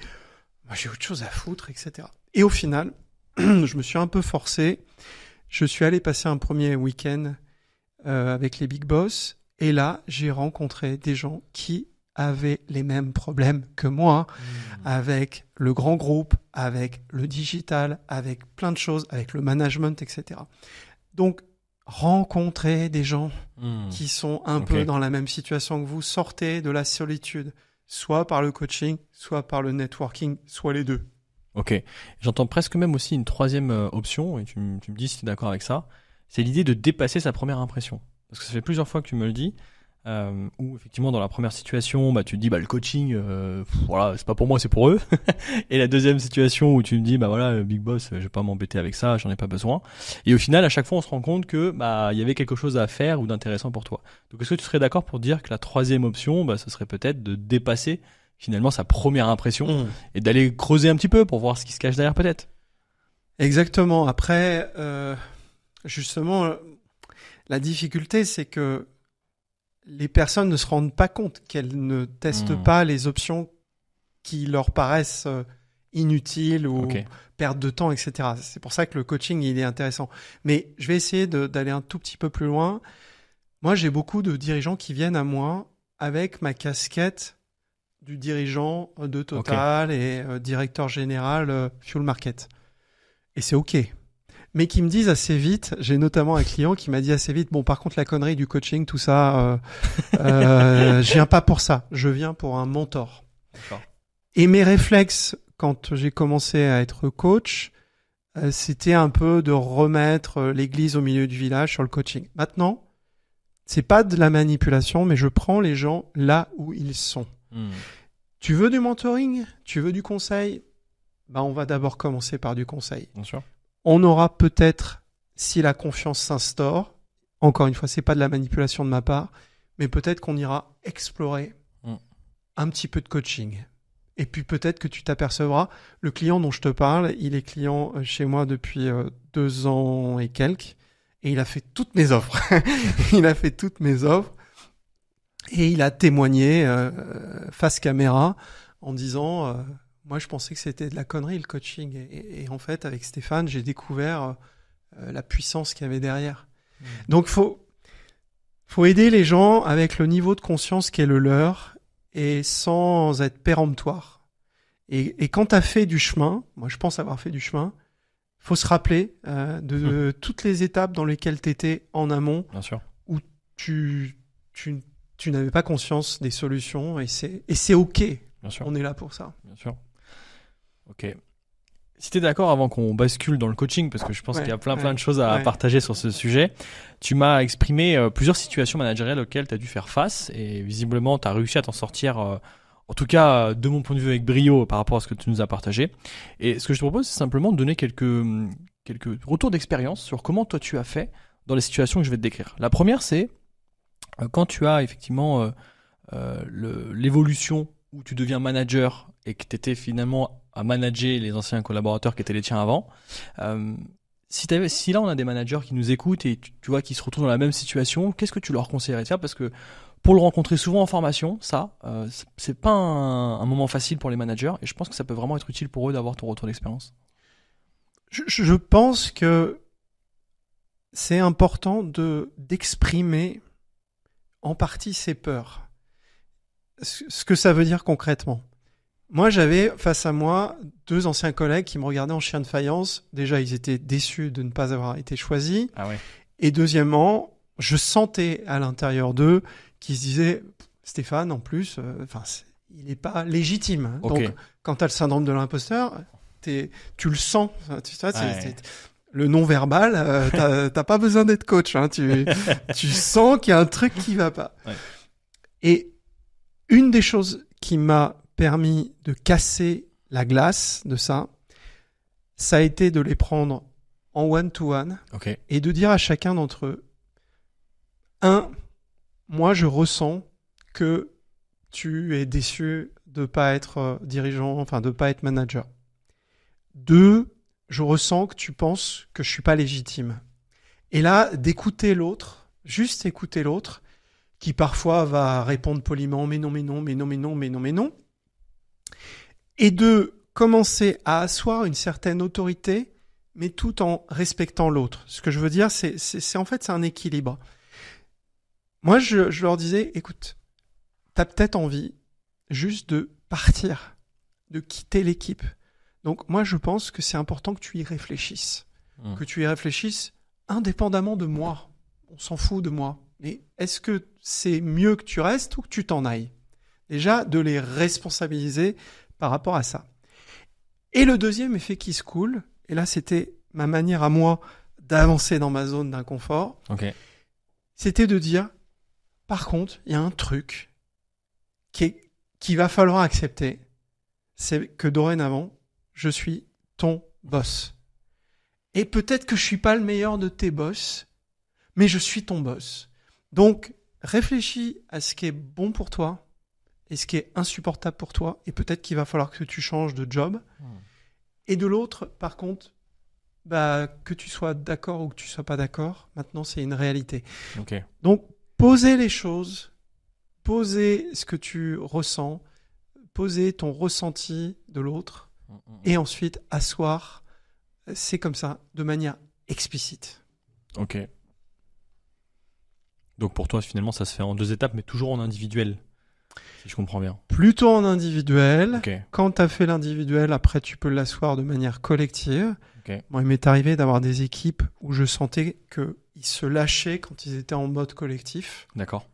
Speaker 1: Moi j'ai autre chose à foutre, etc. Et au final, je me suis un peu forcé. Je suis allé passer un premier week-end avec les Big Boss et là, j'ai rencontré des gens qui avaient les mêmes problèmes que moi, avec le grand groupe, avec le digital, avec plein de choses, avec le management, etc. Donc, rencontrer des gens qui sont un peu dans la même situation que vous, sortez de la solitude, soit par le coaching, soit par le networking, soit les deux.
Speaker 2: Ok. J'entends presque même aussi une troisième option, et tu me dis si tu es d'accord avec ça, c'est l'idée de dépasser sa première impression. Parce que ça fait plusieurs fois que tu me le dis, où effectivement dans la première situation, bah tu te dis bah le coaching, voilà, c'est pas pour moi, c'est pour eux. Et la deuxième situation où tu me dis bah voilà, Big Boss, je vais pas m'embêter avec ça, j'en ai pas besoin. Et au final, à chaque fois, on se rend compte que bah il y avait quelque chose à faire ou d'intéressant pour toi. Donc est-ce que tu serais d'accord pour dire que la troisième option, bah ce serait peut-être de dépasser finalement sa première impression et d'aller creuser un petit peu pour voir ce qui se cache derrière peut-être?
Speaker 1: Exactement. Après, justement, la difficulté, c'est que les personnes ne se rendent pas compte qu'elles ne testent pas les options qui leur paraissent inutiles ou perte de temps, etc. C'est pour ça que le coaching, il est intéressant. Mais je vais essayer d'aller un tout petit peu plus loin. Moi, j'ai beaucoup de dirigeants qui viennent à moi avec ma casquette du dirigeant de Total et directeur général Fuel Market. Et c'est OK. Mais qui me disent assez vite, j'ai notamment un client qui m'a dit assez vite, bon, par contre, la connerie du coaching, tout ça, je viens pas pour ça. Je viens pour un mentor.
Speaker 2: D'accord.
Speaker 1: Et mes réflexes, quand j'ai commencé à être coach, c'était un peu de remettre l'église au milieu du village sur le coaching. Maintenant, c'est pas de la manipulation, mais je prends les gens là où ils sont. Tu veux du mentoring? Tu veux du conseil? Ben, on va d'abord commencer par du conseil.
Speaker 2: Bien sûr.
Speaker 1: On aura peut-être, si la confiance s'instaure, encore une fois, c'est pas de la manipulation de ma part, mais peut-être qu'on ira explorer un petit peu de coaching. Et puis peut-être que tu t'apercevras, le client dont je te parle, il est client chez moi depuis 2 ans et quelques, et il a fait toutes mes offres. Il a fait toutes mes offres, et il a témoigné face caméra en disant... moi, je pensais que c'était de la connerie, le coaching. Et en fait, avec Stéphane, j'ai découvert la puissance qu'il y avait derrière. Donc, faut aider les gens avec le niveau de conscience qui est le leur et sans être péremptoire. Et quand tu as fait du chemin, moi, je pense avoir fait du chemin, faut se rappeler de toutes les étapes dans lesquelles tu étais en amont,
Speaker 2: bien sûr,
Speaker 1: où tu n'avais pas conscience des solutions. Et c'est OK.
Speaker 2: Bien sûr.
Speaker 1: On est là pour ça.
Speaker 2: Bien sûr. Ok. Si tu es d'accord, avant qu'on bascule dans le coaching, parce que je pense qu'il y a plein de choses à partager sur ce sujet, tu m'as exprimé plusieurs situations managériales auxquelles tu as dû faire face et visiblement tu as réussi à t'en sortir, en tout cas de mon point de vue avec brio par rapport à ce que tu nous as partagé. Et ce que je te propose, c'est simplement de donner quelques retours d'expérience sur comment toi tu as fait dans les situations que je vais te décrire. La première, c'est quand tu as effectivement l'évolution où tu deviens manager et que tu étais finalement à manager les anciens collaborateurs qui étaient les tiens avant. Si là on a des managers qui nous écoutent et tu vois qui se retrouvent dans la même situation, qu'est-ce que tu leur conseillerais de faire? Parce que pour le rencontrer souvent en formation, ça, c'est pas un moment facile pour les managers et je pense que ça peut vraiment être utile pour eux d'avoir ton retour d'expérience.
Speaker 1: Je pense que c'est important d'exprimer en partie ses peurs. Ce que ça veut dire concrètement. Moi, j'avais face à moi 2 anciens collègues qui me regardaient en chien de faïence. Déjà, ils étaient déçus de ne pas avoir été choisis.
Speaker 2: Ah ouais.
Speaker 1: Et deuxièmement, je sentais à l'intérieur d'eux qu'ils se disaient Stéphane, en plus, il n'est pas légitime. Hein.
Speaker 2: Okay.
Speaker 1: Donc, quand tu as le syndrome de l'imposteur, tu le sens. Tu sais, le non-verbal, t'as pas besoin d'être coach. Hein. Tu sens qu'il y a un truc qui va pas.
Speaker 2: Ouais.
Speaker 1: Et une des choses qui m'a permis de casser la glace de ça a été de les prendre en one-to-one et de dire à chacun d'entre eux, moi je ressens que tu es déçu de pas être dirigeant, enfin de pas être manager. 2, je ressens que tu penses que je suis pas légitime. Et là, d'écouter l'autre, juste écouter l'autre, qui parfois va répondre poliment, mais non, mais non, mais non, mais non, mais non, mais non. Et de commencer à asseoir une certaine autorité, mais tout en respectant l'autre. Ce que je veux dire, c'est en fait, c'est un équilibre. Moi, je leur disais, écoute, t'as peut-être envie juste de partir, de quitter l'équipe. Donc, moi, je pense que c'est important que tu y réfléchisses. Que tu y réfléchisses indépendamment de moi. On s'en fout de moi. Mais est-ce que c'est mieux que tu restes ou que tu t'en ailles? Déjà, de les responsabiliser par rapport à ça. Et le deuxième effet qui se coule, et là, c'était ma manière à moi d'avancer dans ma zone d'inconfort, c'était de dire, par contre, il y a un truc qui va falloir accepter, c'est que dorénavant, je suis ton boss. Et peut-être que je suis pas le meilleur de tes boss, mais je suis ton boss. Donc, réfléchis à ce qui est bon pour toi et ce qui est insupportable pour toi, et peut-être qu'il va falloir que tu changes de job. Et de l'autre, par contre, que tu sois d'accord ou que tu sois pas d'accord, maintenant c'est une réalité. Donc, poser les choses poser ce que tu ressens, poser ton ressenti de l'autre, et ensuite asseoir. C'est comme ça, de manière explicite.
Speaker 2: Ok. Donc pour toi, finalement, ça se fait en 2 étapes, mais toujours en individuel, si je comprends bien.
Speaker 1: Plutôt en individuel.
Speaker 2: Ok.
Speaker 1: Quand tu as fait l'individuel, après, tu peux l'asseoir de manière collective.
Speaker 2: Ok.
Speaker 1: Moi, il m'est arrivé d'avoir des équipes où je sentais qu'ils se lâchaient quand ils étaient en mode collectif.
Speaker 2: D'accord.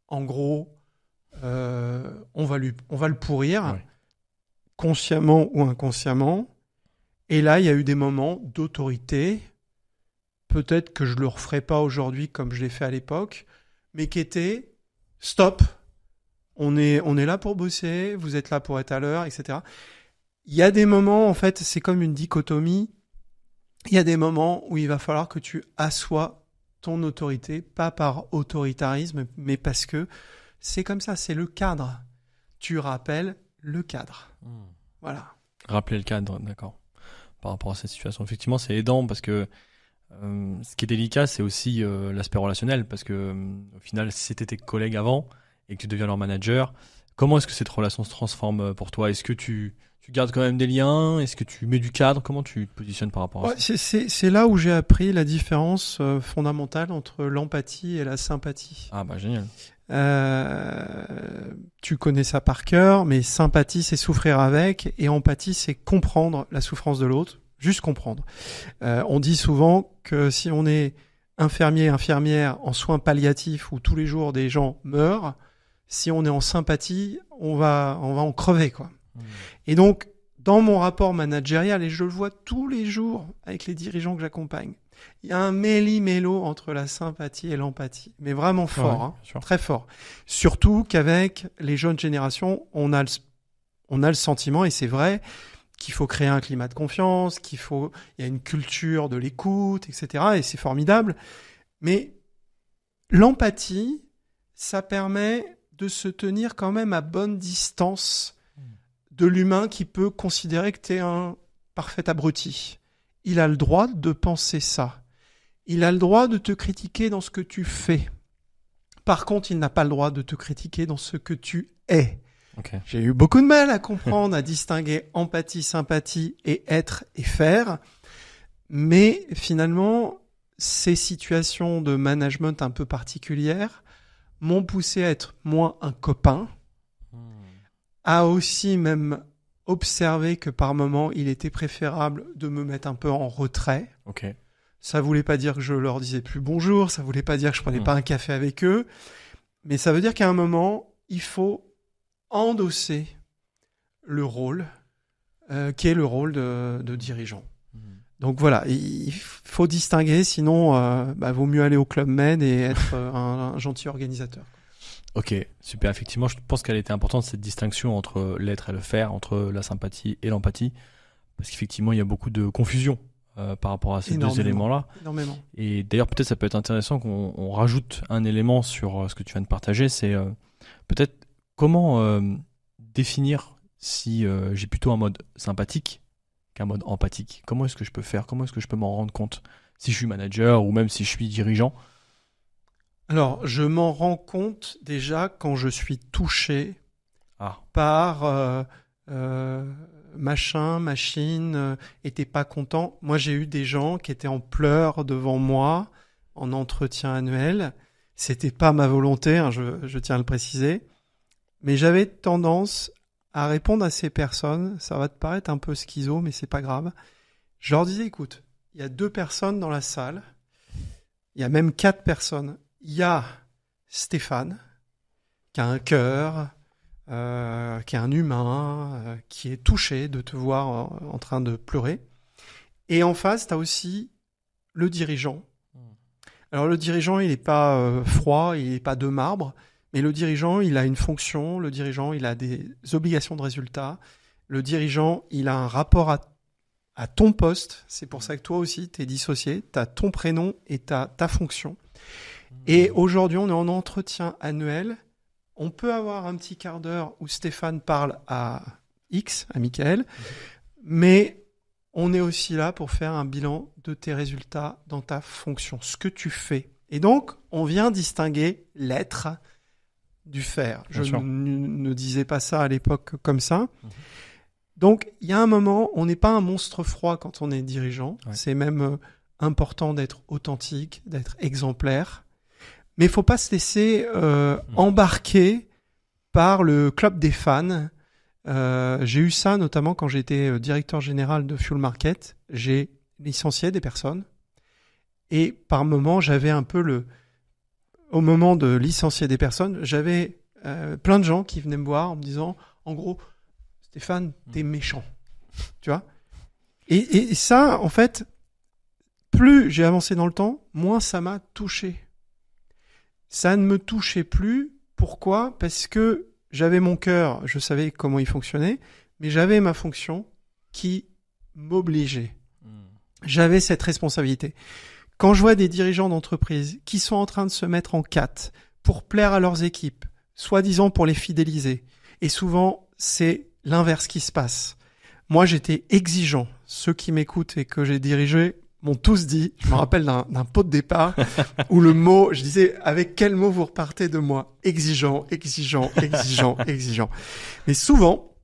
Speaker 1: En gros, on va le pourrir,
Speaker 2: Ouais.
Speaker 1: consciemment ou inconsciemment. Et là, il y a eu des moments d'autorité. Peut-être que je le referai pas aujourd'hui comme je l'ai fait à l'époque, mais qui étaient stop. On est là pour bosser, vous êtes là pour être à l'heure, etc. Il y a des moments, en fait, c'est comme une dichotomie. Il y a des moments où il va falloir que tu assoies ton autorité, pas par autoritarisme, mais parce que c'est comme ça, c'est le cadre. Tu rappelles le cadre. Voilà.
Speaker 2: Rappeler le cadre, d'accord. Par rapport à cette situation. Effectivement, c'est aidant parce que ce qui est délicat, c'est aussi l'aspect relationnel. Parce que au final, si c'était tes collègues avant et que tu deviens leur manager, comment est-ce que cette relation se transforme pour toi? Est-ce que tu gardes quand même des liens? Est-ce que tu mets du cadre? Comment tu te positionnes par rapport à ça?
Speaker 1: C'est là où j'ai appris la différence fondamentale entre l'empathie et la sympathie.
Speaker 2: Ah bah génial.
Speaker 1: Tu connais ça par cœur, mais sympathie, c'est souffrir avec, et empathie, c'est comprendre la souffrance de l'autre, juste comprendre. On dit souvent que si on est infirmier, infirmière en soins palliatifs où tous les jours des gens meurent, si on est en sympathie, on va en crever, quoi. Et donc, dans mon rapport managérial, et je le vois tous les jours avec les dirigeants que j'accompagne, il y a un méli-mélo entre la sympathie et l'empathie, mais vraiment fort,
Speaker 2: sûr.
Speaker 1: Très fort. Surtout qu'avec les jeunes générations, on a le sentiment, et c'est vrai, qu'il faut créer un climat de confiance, il y a une culture de l'écoute, etc. Et c'est formidable. Mais l'empathie, ça permet de se tenir quand même à bonne distance de l'humain qui peut considérer que tu es un parfait abruti. Il a le droit de penser ça. Il a le droit de te critiquer dans ce que tu fais. Par contre, il n'a pas le droit de te critiquer dans ce que tu es.
Speaker 2: Okay.
Speaker 1: J'ai eu beaucoup de mal à comprendre, à distinguer empathie, sympathie et être et faire. Mais finalement, ces situations de management un peu particulières m'ont poussé à être moins un copain, à aussi même observer que par moments, il était préférable de me mettre un peu en retrait.
Speaker 2: Okay.
Speaker 1: Ça voulait pas dire que je leur disais plus bonjour, ça voulait pas dire que je prenais pas un café avec eux, mais ça veut dire qu'à un moment, il faut endosser le rôle qui est le rôle de dirigeant. Donc voilà, il faut distinguer, sinon vaut mieux aller au Club Med et être un gentil organisateur.
Speaker 2: Ok, super. Effectivement, je pense qu'elle était importante, cette distinction entre l'être et le faire, entre la sympathie et l'empathie, parce qu'effectivement, il y a beaucoup de confusion par rapport à ces deux éléments-là.
Speaker 1: Énormément.
Speaker 2: Et d'ailleurs, peut-être ça peut être intéressant qu'on rajoute un élément sur ce que tu viens de partager, c'est peut-être comment définir si j'ai plutôt un mode sympathique qu'un mode empathique. Comment est-ce que je peux faire? Comment est-ce que je peux m'en rendre compte si je suis manager ou même si je suis dirigeant?
Speaker 1: Alors, je m'en rends compte déjà quand je suis touché par machin, machine, et t'es pas content. Moi, j'ai eu des gens qui étaient en pleurs devant moi en entretien annuel. C'était pas ma volonté, hein, je tiens à le préciser. Mais j'avais tendance à répondre à ces personnes. Ça va te paraître un peu schizo, mais c'est pas grave. Je leur disais, écoute, il y a 2 personnes dans la salle. Il y a même 4 personnes. Il y a Stéphane, qui a un cœur, qui est un humain, qui est touché de te voir en train de pleurer. Et en face, tu as aussi le dirigeant. Alors le dirigeant, il n'est pas froid, il n'est pas de marbre, mais le dirigeant, il a une fonction, le dirigeant, il a des obligations de résultat, le dirigeant, il a un rapport à ton poste. C'est pour ça que toi aussi, tu es dissocié, tu as ton prénom et tu as ta fonction. Et aujourd'hui, on est en entretien annuel. On peut avoir un petit quart d'heure où Stéphane parle à X, à Michael, mais on est aussi là pour faire un bilan de tes résultats dans ta fonction, ce que tu fais. Et donc, on vient distinguer l'être dû faire. Je
Speaker 2: Bien sûr.
Speaker 1: ne disais pas ça à l'époque comme ça. Donc, il y a un moment, on n'est pas un monstre froid quand on est dirigeant.
Speaker 2: Ouais.
Speaker 1: C'est même important d'être authentique, d'être exemplaire. Mais il faut pas se laisser embarquer par le club des fans. J'ai eu ça notamment quand j'étais directeur général de Fuel Market. J'ai licencié des personnes. Et par moment, j'avais un peu au moment de licencier des personnes, j'avais plein de gens qui venaient me voir en me disant, en gros, Stéphane, t'es méchant. Tu vois ? Et ça, en fait, plus j'ai avancé dans le temps, moins ça m'a touché. Ça ne me touchait plus. Pourquoi ? Parce que j'avais mon cœur, je savais comment il fonctionnait, mais j'avais ma fonction qui m'obligeait. J'avais cette responsabilité. Quand je vois des dirigeants d'entreprise qui sont en train de se mettre en quatre pour plaire à leurs équipes, soi-disant pour les fidéliser, et souvent c'est l'inverse qui se passe. Moi, j'étais exigeant. Ceux qui m'écoutent et que j'ai dirigé m'ont tous dit, je me rappelle d'un pot de départ où le mot, je disais, avec quel mot vous repartez de moi ? Exigeant, exigeant, exigeant, exigeant. Mais souvent,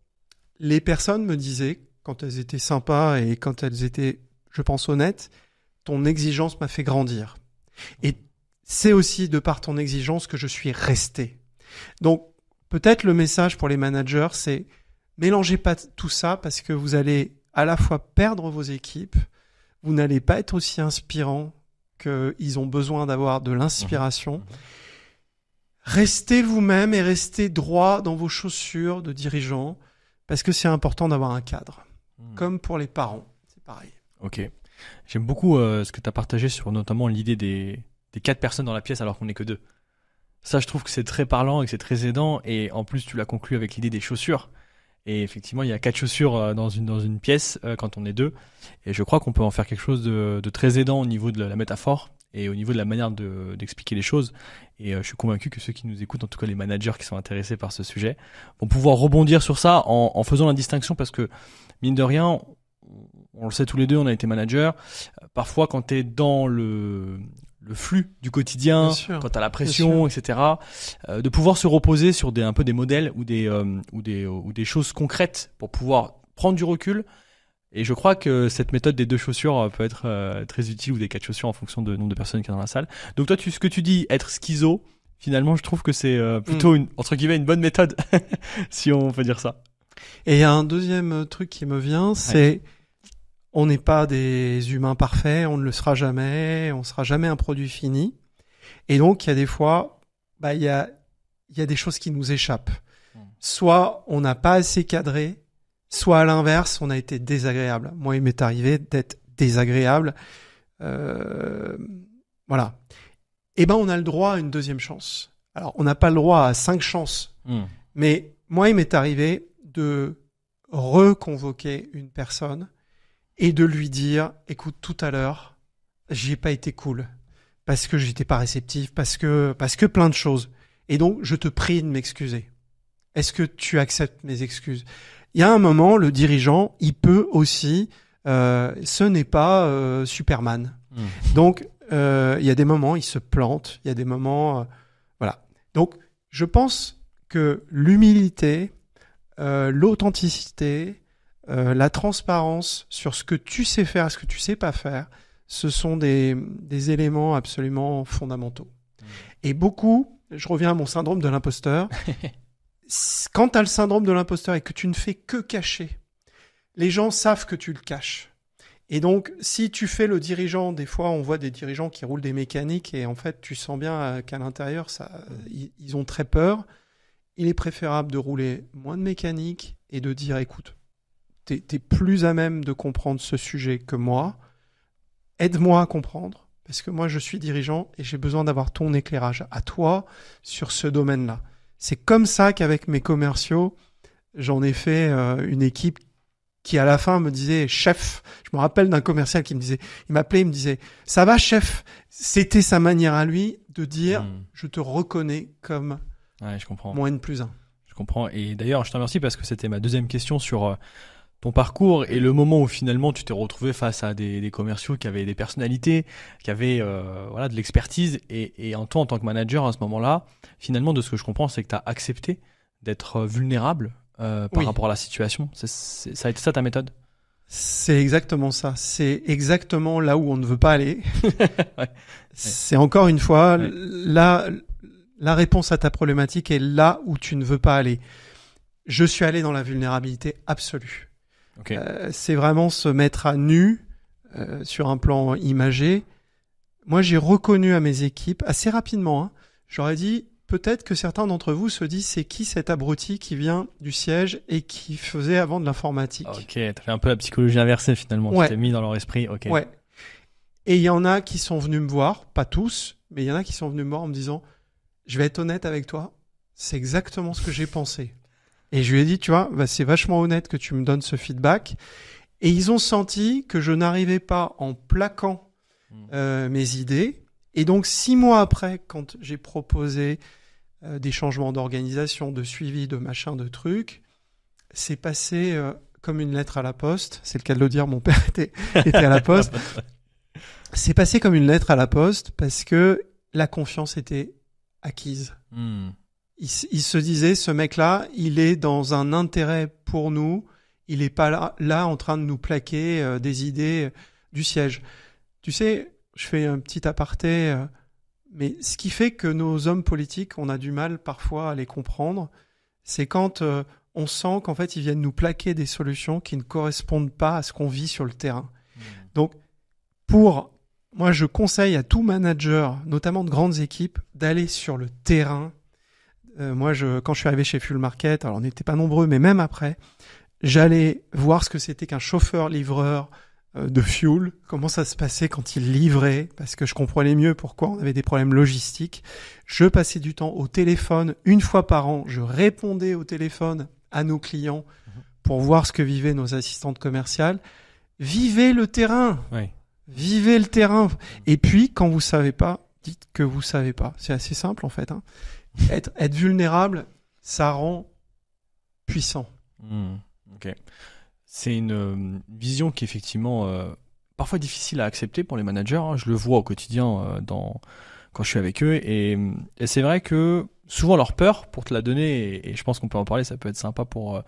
Speaker 1: les personnes me disaient, quand elles étaient sympas et quand elles étaient, je pense, honnêtes, ton exigence m'a fait grandir. Et c'est aussi de par ton exigence que je suis resté. Donc, peut-être le message pour les managers, c'est mélangez pas tout ça parce que vous allez à la fois perdre vos équipes, vous n'allez pas être aussi inspirant qu'ils ont besoin d'avoir de l'inspiration. Restez vous-même et restez droit dans vos chaussures de dirigeant parce que c'est important d'avoir un cadre. Comme pour les parents, c'est pareil.
Speaker 2: Ok. J'aime beaucoup ce que tu as partagé sur notamment l'idée des 4 personnes dans la pièce alors qu'on n'est que 2. Ça, je trouve que c'est très parlant et que c'est très aidant. Et en plus, tu l'as conclu avec l'idée des chaussures. Et effectivement, il y a 4 chaussures dans une pièce quand on est 2. Et je crois qu'on peut en faire quelque chose de très aidant au niveau de la métaphore et au niveau de la manière d'expliquer les choses. Et je suis convaincu que ceux qui nous écoutent, en tout cas les managers qui sont intéressés par ce sujet, vont pouvoir rebondir sur ça en faisant la distinction parce que, mine de rien, on le sait tous les deux, on a été managers. Parfois, quand tu es dans le flux du quotidien, quand tu as la pression, etc., de pouvoir se reposer sur un peu des modèles ou des choses concrètes pour pouvoir prendre du recul. Et je crois que cette méthode des 2 chaussures peut être très utile, ou des 4 chaussures en fonction du nombre de personnes qu'il y a dans la salle. Donc toi, ce que tu dis, être schizo, finalement, je trouve que c'est plutôt entre guillemets une bonne méthode, si on peut dire ça.
Speaker 1: Et il y a un deuxième truc qui me vient, c'est on n'est pas des humains parfaits, on ne le sera jamais, on sera jamais un produit fini. Et donc, il y a des fois, il y a des choses qui nous échappent. Soit on n'a pas assez cadré, soit à l'inverse, on a été désagréable. Moi, il m'est arrivé d'être désagréable. Voilà. Et on a le droit à une deuxième chance. Alors, on n'a pas le droit à 5 chances. Mais moi, il m'est arrivé de reconvoquer une personne et de lui dire, écoute, tout à l'heure, j'y ai pas été cool. Parce que j'étais pas réceptif, parce que plein de choses. Et donc, je te prie de m'excuser. Est-ce que tu acceptes mes excuses ? Il y a un moment, le dirigeant, il peut aussi, ce n'est pas Superman. Donc, il y a des moments, il se plante. Il y a des moments, voilà. Donc, je pense que l'humilité, l'authenticité, la transparence sur ce que tu sais faire et ce que tu sais pas faire, ce sont des éléments absolument fondamentaux. Et beaucoup, je reviens à mon syndrome de l'imposteur, quand tu as le syndrome de l'imposteur et que tu ne fais que cacher, les gens savent que tu le caches. Et donc, si tu fais le dirigeant, des fois on voit des dirigeants qui roulent des mécaniques et en fait tu sens bien qu'à l'intérieur, ils ont très peur. Il est préférable de rouler moins de mécanique et de dire, écoute, t'es plus à même de comprendre ce sujet que moi. Aide-moi à comprendre, parce que moi, je suis dirigeant et j'ai besoin d'avoir ton éclairage à toi sur ce domaine-là. C'est comme ça qu'avec mes commerciaux, j'en ai fait une équipe qui, à la fin, me disait « Chef ». Je me rappelle d'un commercial qui il m'appelait, il me disait « Ça va, chef ?» C'était sa manière à lui de dire « Je te reconnais comme
Speaker 2: je comprends.
Speaker 1: mon N+1 ».
Speaker 2: Je comprends. Et d'ailleurs, je te remercie parce que c'était ma deuxième question sur ton parcours et le moment où finalement tu t'es retrouvé face à des commerciaux qui avaient des personnalités, qui avaient voilà de l'expertise et en toi en tant que manager à ce moment-là, finalement de ce que je comprends c'est que tu as accepté d'être vulnérable par rapport à la situation. Ça a été ça ta méthode?
Speaker 1: C'est exactement ça. C'est exactement là où on ne veut pas aller.
Speaker 2: Ouais.
Speaker 1: C'est encore une fois la réponse à ta problématique est là où tu ne veux pas aller. Je suis allé dans la vulnérabilité absolue.
Speaker 2: Okay.
Speaker 1: C'est vraiment se mettre à nu sur un plan imagé. Moi, j'ai reconnu à mes équipes assez rapidement. J'aurais dit peut-être que certains d'entre vous se disent c'est qui cet abruti qui vient du siège et qui faisait avant de l'informatique.
Speaker 2: Ok, t'as fait un peu la psychologie inversée finalement.
Speaker 1: Ouais.
Speaker 2: Tu t'es mis dans leur esprit. Ok.
Speaker 1: Ouais. Et il y en a qui sont venus me voir, pas tous, mais il y en a qui sont venus me voir en me disant je vais être honnête avec toi, c'est exactement ce que j'ai pensé. Et je lui ai dit, tu vois, c'est vachement honnête que tu me donnes ce feedback. Et ils ont senti que je n'arrivais pas en plaquant mes idées. Et donc, 6 mois après, quand j'ai proposé des changements d'organisation, de suivi, de machin, de trucs, c'est passé comme une lettre à la poste. C'est le cas de le dire, mon père était à la poste. C'est passé comme une lettre à la poste parce que la confiance était acquise. Il se disait, ce mec-là, il est dans un intérêt pour nous. Il n'est pas là en train de nous plaquer des idées du siège. Tu sais, je fais un petit aparté, mais ce qui fait que nos hommes politiques, on a du mal parfois à les comprendre, c'est quand on sent qu'en fait, ils viennent nous plaquer des solutions qui ne correspondent pas à ce qu'on vit sur le terrain. Donc, moi, je conseille à tout manager, notamment de grandes équipes, d'aller sur le terrain. Moi, quand je suis arrivé chez Fuel Market, alors on n'était pas nombreux, mais même après, j'allais voir ce que c'était qu'un chauffeur-livreur de fuel, comment ça se passait quand il livrait, parce que je comprenais mieux pourquoi on avait des problèmes logistiques. Je passais du temps au téléphone, 1 fois par an, je répondais au téléphone à nos clients pour voir ce que vivaient nos assistantes commerciales. Vivez le terrain.
Speaker 2: Oui.
Speaker 1: Vivez le terrain. Et puis, quand vous savez pas, dites que vous savez pas. C'est assez simple, en fait. Être vulnérable, ça rend puissant.
Speaker 2: Ok. C'est une vision qui est effectivement parfois difficile à accepter pour les managers. Je le vois au quotidien quand je suis avec eux. Et c'est vrai que souvent leur peur, pour te la donner, et je pense qu'on peut en parler, ça peut être sympa pour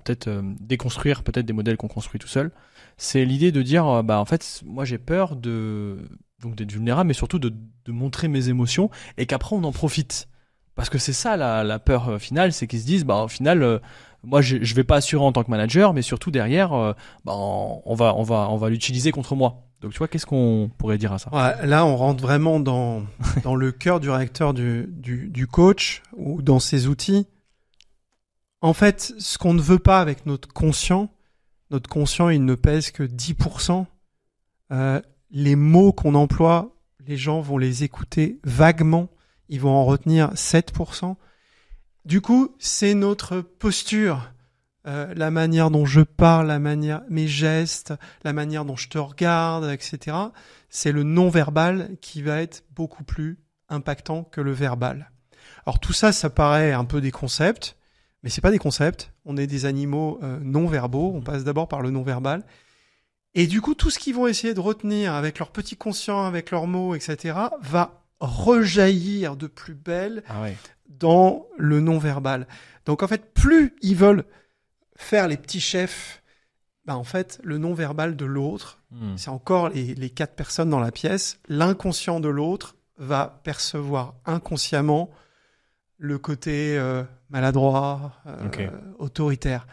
Speaker 2: peut-être déconstruire peut-être des modèles qu'on construit tout seul, c'est l'idée de dire, en fait, moi j'ai peur donc d'être vulnérable, mais surtout de montrer mes émotions et qu'après on en profite. Parce que c'est ça la peur finale, c'est qu'ils se disent, au final, moi je vais pas assurer en tant que manager, mais surtout derrière, on va l'utiliser contre moi. Donc tu vois, qu'est-ce qu'on pourrait dire à ça?
Speaker 1: Ouais, là, on rentre vraiment dans le cœur du réacteur du coach ou dans ses outils. En fait, ce qu'on ne veut pas avec notre conscient, il ne pèse que 10%. Les mots qu'on emploie, les gens vont les écouter vaguement. Ils vont en retenir 7%. Du coup, c'est notre posture, la manière dont je parle, mes gestes, la manière dont je te regarde, etc. C'est le non-verbal qui va être beaucoup plus impactant que le verbal. Alors tout ça, ça paraît un peu des concepts, mais c'est pas des concepts. On est des animaux non-verbaux. On passe d'abord par le non-verbal. Et du coup, tout ce qu'ils vont essayer de retenir avec leur petit conscient, avec leurs mots, etc., va rejaillir de plus belle dans le non-verbal. Donc en fait, plus ils veulent faire les petits chefs, en fait, le non-verbal de l'autre, c'est encore les 4 personnes dans la pièce. L'inconscient de l'autre va percevoir inconsciemment le côté maladroit, autoritaire.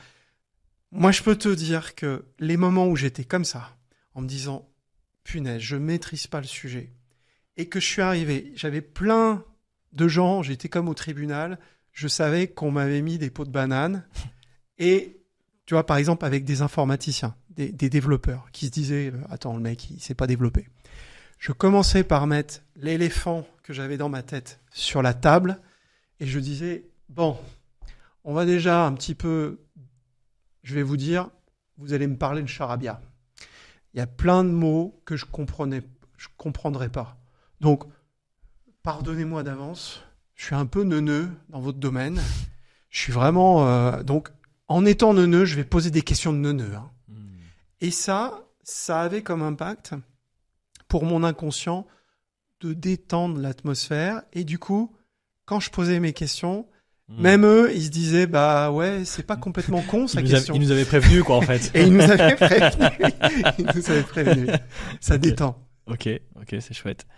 Speaker 1: Moi, je peux te dire que les moments où j'étais comme ça, en me disant « Punaise, je maîtrise pas le sujet », et que je suis arrivé, j'avais plein de gens, j'étais comme au tribunal, je savais qu'on m'avait mis des pots de banane, et tu vois, par exemple, avec des informaticiens, des développeurs, qui se disaient « Attends, le mec, il sait pas développer ». Je commençais par mettre l'éléphant que j'avais dans ma tête sur la table, et je disais « Bon, on va déjà un petit peu, je vais vous dire, vous allez me parler de charabia. Il y a plein de mots que je comprendrais pas. Donc, pardonnez-moi d'avance, je suis un peu neuneux dans votre domaine. Je suis vraiment... donc, en étant neuneux, je vais poser des questions de neuneux. Hein. Et ça avait comme impact pour mon inconscient de détendre l'atmosphère. Et du coup, quand je posais mes questions, même eux, ils se disaient, bah ouais, c'est pas complètement con sa question.
Speaker 2: Ils nous avaient prévenu, quoi, en fait.
Speaker 1: Et ils nous avaient prévenu. Ça détend.
Speaker 2: Ok, c'est chouette.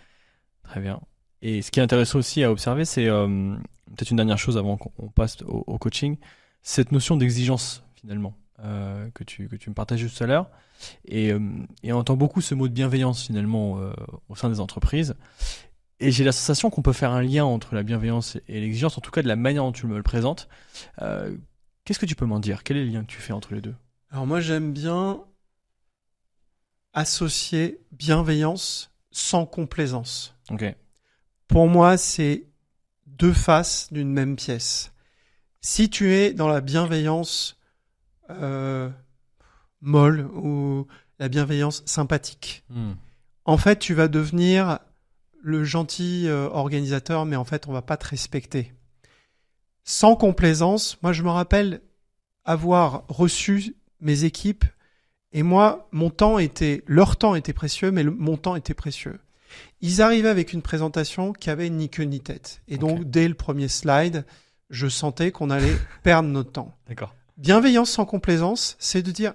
Speaker 2: Très bien. Et ce qui est intéressant aussi à observer, c'est peut-être une dernière chose avant qu'on passe au coaching, cette notion d'exigence, finalement, que tu me partages juste tout à l'heure. Et on entend beaucoup ce mot de bienveillance, finalement, au sein des entreprises. Et j'ai la sensation qu'on peut faire un lien entre la bienveillance et l'exigence, en tout cas de la manière dont tu me le présentes. Qu'est-ce que tu peux m'en dire? Quel est le lien que tu fais entre les deux?
Speaker 1: Alors moi, j'aime bien associer bienveillance sans complaisance.
Speaker 2: Ok.
Speaker 1: Pour moi, c'est deux faces d'une même pièce. Si tu es dans la bienveillance molle ou la bienveillance sympathique, en fait, tu vas devenir le gentil organisateur, mais en fait, on va pas te respecter. Sans complaisance, moi, je me rappelle avoir reçu mes équipes et moi, leur temps était précieux, mais mon temps était précieux. Ils arrivaient avec une présentation qui avait ni queue ni tête. Et donc, dès le premier slide, je sentais qu'on allait perdre notre temps.
Speaker 2: D'accord.
Speaker 1: Bienveillance sans complaisance, c'est de dire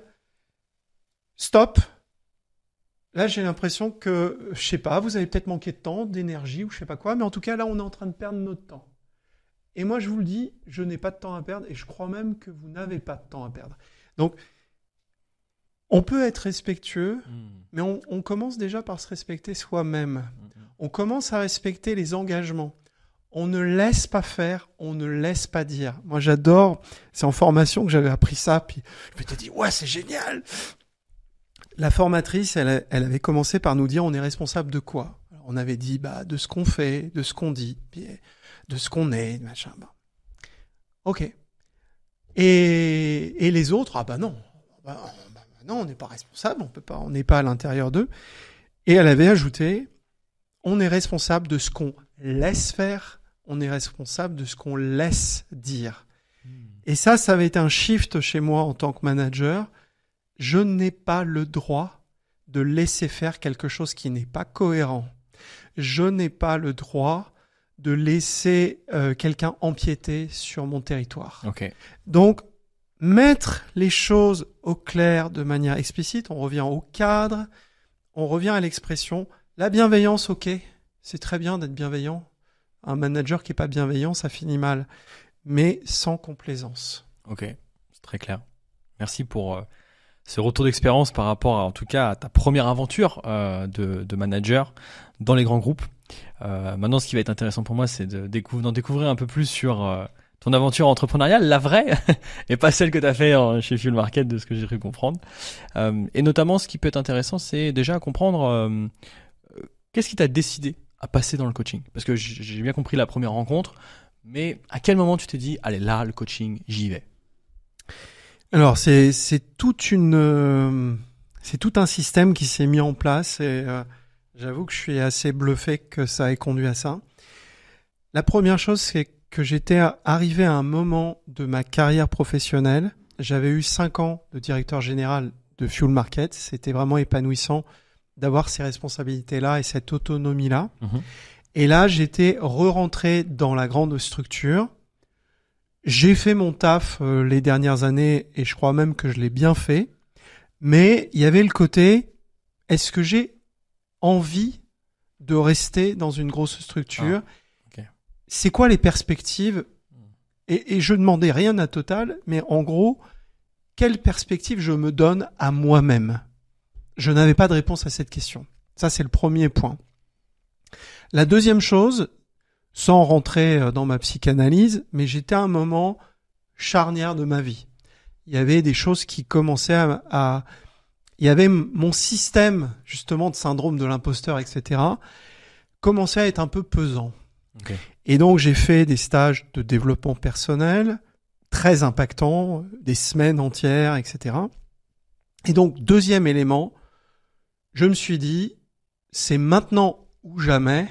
Speaker 1: stop. Là, j'ai l'impression que, je sais pas, vous avez peut-être manqué de temps, d'énergie ou je sais pas quoi, mais en tout cas, là, on est en train de perdre notre temps. Et moi, je vous le dis, je n'ai pas de temps à perdre et je crois même que vous n'avez pas de temps à perdre. Donc, on peut être respectueux, mais on commence déjà par se respecter soi-même. On commence à respecter les engagements. On ne laisse pas faire, on ne laisse pas dire. Moi, j'adore, c'est en formation que j'avais appris ça, puis je m'étais dit, ouais, c'est génial. La formatrice, elle avait commencé par nous dire, on est responsable de quoi? Alors, on avait dit, de ce qu'on fait, de ce qu'on dit, puis de ce qu'on est, machin. Ok. Et les autres, non. Non, on n'est pas responsable, on n'est pas à l'intérieur d'eux. Et elle avait ajouté, on est responsable de ce qu'on laisse faire, on est responsable de ce qu'on laisse dire. Et ça avait été un shift chez moi en tant que manager. Je n'ai pas le droit de laisser faire quelque chose qui n'est pas cohérent. Je n'ai pas le droit de laisser quelqu'un empiéter sur mon territoire.
Speaker 2: Okay.
Speaker 1: Donc, mettre les choses au clair de manière explicite, on revient au cadre, on revient à l'expression. La bienveillance, ok, c'est très bien d'être bienveillant. Un manager qui n'est pas bienveillant, ça finit mal. Mais sans complaisance.
Speaker 2: Ok, c'est très clair. Merci pour ce retour d'expérience par rapport en tout cas à ta première aventure de manager dans les grands groupes. Maintenant, ce qui va être intéressant pour moi, c'est d'en découvrir un peu plus sur ton aventure entrepreneuriale, la vraie, et pas celle que tu as fait chez Fuel Market, de ce que j'ai cru comprendre. Et notamment, ce qui peut être intéressant, c'est déjà comprendre qu'est-ce qui t'a décidé à passer dans le coaching. Parce que j'ai bien compris la première rencontre, mais à quel moment tu t'es dit, allez là, le coaching, j'y vais?
Speaker 1: Alors, c'est tout un système qui s'est mis en place et j'avoue que je suis assez bluffé que ça ait conduit à ça. La première chose, c'est que j'étais arrivé à un moment de ma carrière professionnelle. J'avais eu 5 ans de directeur général de Fuel Market. C'était vraiment épanouissant d'avoir ces responsabilités-là et cette autonomie-là. Mmh. Et là, j'étais re-rentré dans la grande structure. J'ai fait mon taf les dernières années et je crois même que je l'ai bien fait. Mais il y avait le côté, est-ce que j'ai envie de rester dans une grosse structure ? C'est quoi les perspectives ? Et je demandais rien à Total, mais en gros, quelle perspective je me donne à moi-même ? Je n'avais pas de réponse à cette question. Ça, c'est le premier point. La deuxième chose, sans rentrer dans ma psychanalyse, mais j'étais à un moment charnière de ma vie. Il y avait des choses qui commençaient il y avait mon système, justement, de syndrome de l'imposteur, etc., commençait à être un peu pesant. Okay. Et donc, j'ai fait des stages de développement personnel très impactants, des semaines entières, etc. Et donc, deuxième élément, je me suis dit, c'est maintenant ou jamais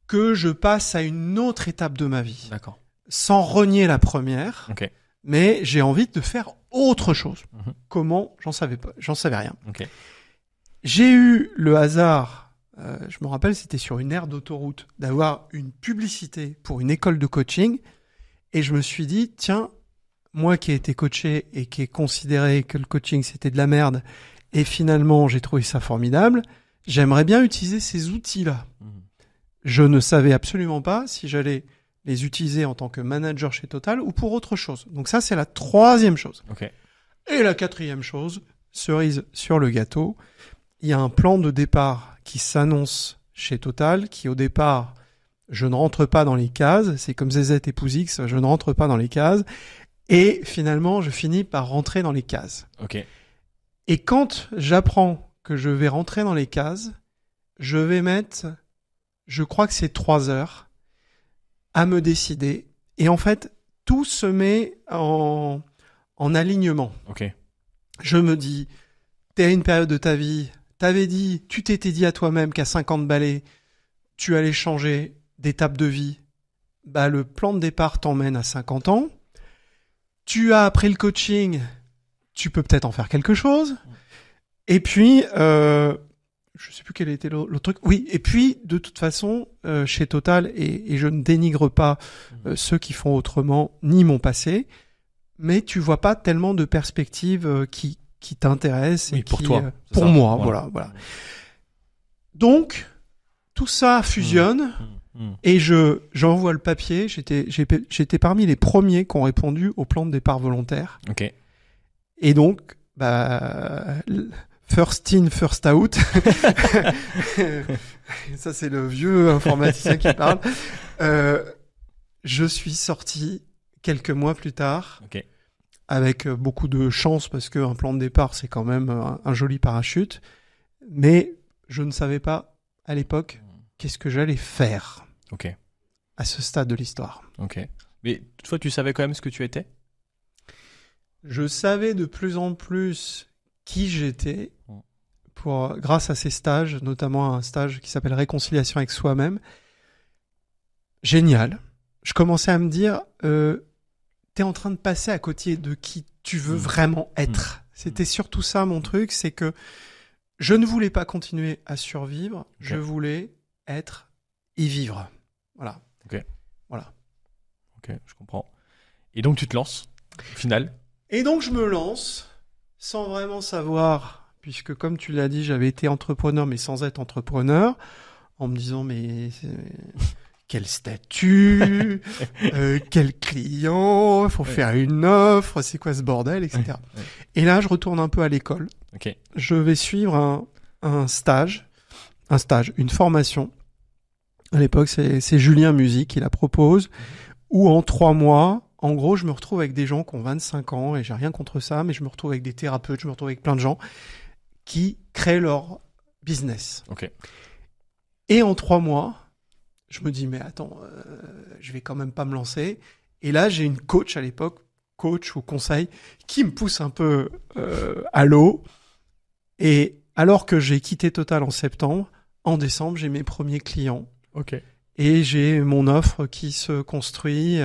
Speaker 1: que je passe à une autre étape de ma vie.
Speaker 2: D'accord.
Speaker 1: Sans renier la première.
Speaker 2: Okay.
Speaker 1: mais j'ai envie de faire autre chose.
Speaker 2: Mhm.
Speaker 1: Comment? J'en savais pas, j'en savais rien.
Speaker 2: Ok.
Speaker 1: J'ai eu le hasard, je me rappelle, c'était sur une aire d'autoroute, d'avoir une publicité pour une école de coaching, et je me suis dit, tiens, moi qui ai été coaché et qui ai considéré que le coaching c'était de la merde, et finalement j'ai trouvé ça formidable, j'aimerais bien utiliser ces outils-là.
Speaker 2: Mhm.
Speaker 1: Je ne savais absolument pas si j'allais les utiliser en tant que manager chez Total ou pour autre chose. Donc ça, c'est la troisième chose.
Speaker 2: Ok.
Speaker 1: Et la quatrième chose, cerise sur le gâteau, il y a un plan de départ qui s'annonce chez Total, qui au départ, je ne rentre pas dans les cases, c'est comme ZZ et Pouzix, je ne rentre pas dans les cases, et finalement, je finis par rentrer dans les cases.
Speaker 2: Ok.
Speaker 1: Et quand j'apprends que je vais rentrer dans les cases, je vais mettre, je crois que c'est 3 heures, à me décider. Et en fait, tout se met en alignement.
Speaker 2: Ok.
Speaker 1: Je me dis, t'es à une période de ta vie, tu t'étais dit à toi-même qu'à 50 balais, tu allais changer d'étape de vie. Bah, le plan de départ t'emmène à 50 ans. Tu as appris le coaching, tu peux peut-être en faire quelque chose. Et puis, je sais plus quel était l'autre truc. Oui, et puis, de toute façon, chez Total, et je ne dénigre pas ceux qui font autrement, ni mon passé, mais tu vois pas tellement de perspectives qui t'intéressent.
Speaker 2: Oui,
Speaker 1: et
Speaker 2: pour
Speaker 1: qui,
Speaker 2: toi.
Speaker 1: pour
Speaker 2: ça.
Speaker 1: moi, voilà. Donc, tout ça fusionne, et j'envoie le papier. J'étais parmi les premiers qui ont répondu au plan de départ volontaire.
Speaker 2: Ok.
Speaker 1: Et donc, bah... First in, first out. Ça, c'est le vieux informaticien qui parle. Je suis sorti quelques mois plus tard,
Speaker 2: Ok.
Speaker 1: avec beaucoup de chance, parce qu'un plan de départ, c'est quand même un joli parachute. Mais je ne savais pas, à l'époque, qu'est-ce que j'allais faire
Speaker 2: Ok.
Speaker 1: à ce stade de l'histoire.
Speaker 2: Ok. Mais toi, tu savais quand même ce que tu étais?
Speaker 1: Je savais de plus en plus qui j'étais grâce à ces stages, notamment un stage qui s'appelle Réconciliation avec soi-même. Génial. Je commençais à me dire, t'es en train de passer à côté de qui tu veux vraiment être. C'était surtout ça mon truc, c'est que je ne voulais pas continuer à survivre, je voulais être et vivre. Voilà.
Speaker 2: Ok.
Speaker 1: Voilà.
Speaker 2: Ok, je comprends. Et donc tu te lances, au final?
Speaker 1: Et donc je me lance, sans vraiment savoir, puisque comme tu l'as dit, j'avais été entrepreneur, mais sans être entrepreneur, en me disant, mais quel statut, quel client, faut faire une offre, c'est quoi ce bordel, etc.
Speaker 2: Ouais.
Speaker 1: Et là, je retourne un peu à l'école.
Speaker 2: Ok.
Speaker 1: Je vais suivre un stage, une formation. À l'époque, c'est Julien Musique qui la propose, où en 3 mois, en gros, je me retrouve avec des gens qui ont 25 ans, et j'ai rien contre ça, mais je me retrouve avec des thérapeutes, je me retrouve avec plein de gens qui créent leur business.
Speaker 2: Ok.
Speaker 1: Et en 3 mois, je me dis, mais attends, je vais quand même pas me lancer. Et là, j'ai une coach à l'époque, coach ou conseil, qui me pousse un peu à l'eau. Et alors que j'ai quitté Total en septembre, en décembre, j'ai mes premiers clients.
Speaker 2: Ok.
Speaker 1: Et j'ai mon offre qui se construit.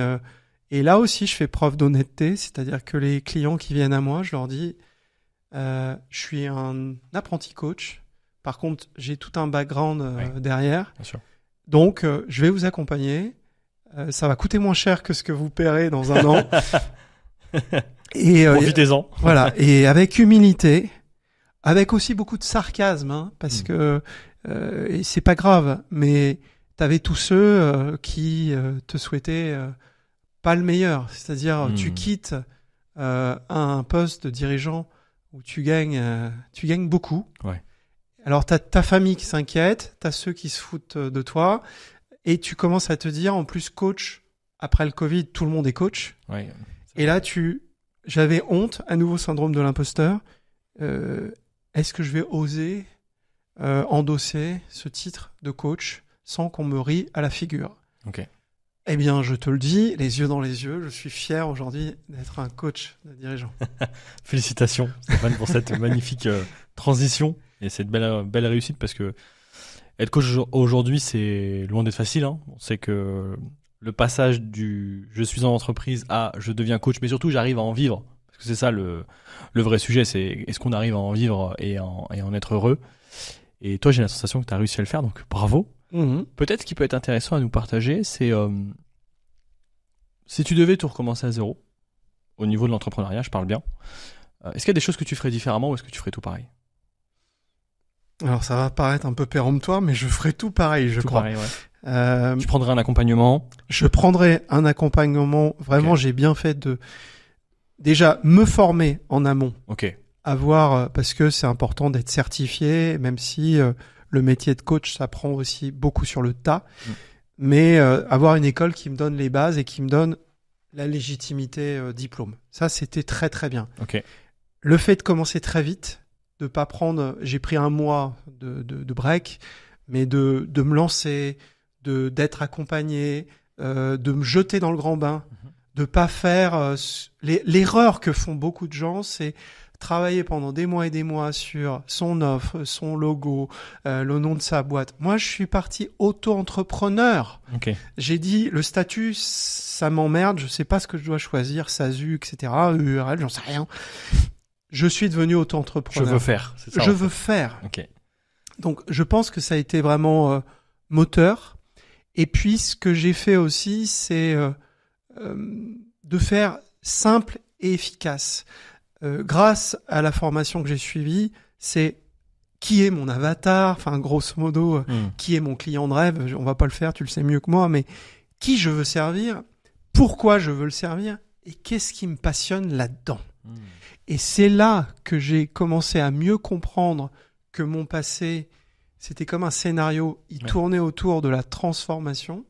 Speaker 1: Et là aussi, je fais preuve d'honnêteté, c'est-à-dire que les clients qui viennent à moi, je leur dis, je suis un apprenti coach. Par contre, j'ai tout un background derrière.
Speaker 2: Bien sûr.
Speaker 1: Donc, je vais vous accompagner. Ça va coûter moins cher que ce que vous paierez dans un an. Et
Speaker 2: profitez-en.
Speaker 1: Voilà. Et avec humilité, avec aussi beaucoup de sarcasme, hein, parce que et c'est pas grave, mais t'avais tous ceux qui te souhaitaient pas le meilleur. C'est-à-dire, tu quittes un poste de dirigeant où tu gagnes beaucoup.
Speaker 2: Ouais.
Speaker 1: Alors, t'as ta famille qui s'inquiète, t'as ceux qui se foutent de toi, et tu commences à te dire, en plus, coach, après le Covid, tout le monde est coach.
Speaker 2: Ouais.
Speaker 1: Et là, j'avais honte, à nouveau syndrome de l'imposteur. Est-ce que je vais oser endosser ce titre de coach sans qu'on me rie à la figure?
Speaker 2: Ok.
Speaker 1: Eh bien, je te le dis, les yeux dans les yeux, je suis fier aujourd'hui d'être un coach de dirigeant.
Speaker 2: Félicitations, Stéphane, pour cette magnifique transition et cette belle réussite, parce que être coach aujourd'hui, c'est loin d'être facile, hein. On sait que le passage du je suis en entreprise à je deviens coach, mais surtout j'arrive à en vivre. Parce que c'est ça le vrai sujet, c'est est-ce qu'on arrive à en vivre et en être heureux. Et toi, j'ai la sensation que tu as réussi à le faire, donc bravo. Peut-être ce qui peut être intéressant à nous partager, c'est si tu devais tout recommencer à zéro, au niveau de l'entrepreneuriat, je parle bien, est-ce qu'il y a des choses que tu ferais différemment ou est-ce que tu ferais tout pareil?
Speaker 1: Alors ça va paraître un peu péremptoire, mais je ferai tout pareil, je crois.
Speaker 2: Pareil, ouais. Tu prendrais un accompagnement?
Speaker 1: Je prendrais un accompagnement. Vraiment, J'ai bien fait de déjà me former en amont. Parce que c'est important d'être certifié, même si le métier de coach, ça prend aussi beaucoup sur le tas. Mais avoir une école qui me donne les bases et qui me donne la légitimité diplôme. Ça, c'était très très bien. Le fait de commencer très vite, de pas prendre, j'ai pris un mois de break, mais de me lancer, d'être accompagné, de me jeter dans le grand bain, de pas faire l'erreur que font beaucoup de gens, c'est travailler pendant des mois et des mois sur son offre, son logo, le nom de sa boîte. Moi, je suis parti auto-entrepreneur. J'ai dit, le statut, ça m'emmerde, je sais pas ce que je dois choisir, SASU, etc., URL, j'en sais rien. Je suis devenu auto-entrepreneur.
Speaker 2: Je veux faire, c'est ça.
Speaker 1: Je veux faire. Donc, je pense que ça a été vraiment moteur. Et puis, ce que j'ai fait aussi, c'est de faire simple et efficace. Grâce à la formation que j'ai suivie, c'est qui est mon avatar, enfin grosso modo, qui est mon client de rêve, on va pas le faire, tu le sais mieux que moi, mais qui je veux servir, pourquoi je veux le servir et qu'est-ce qui me passionne là-dedans. Et c'est là que j'ai commencé à mieux comprendre que mon passé, c'était comme un scénario, il tournait autour de la transformation.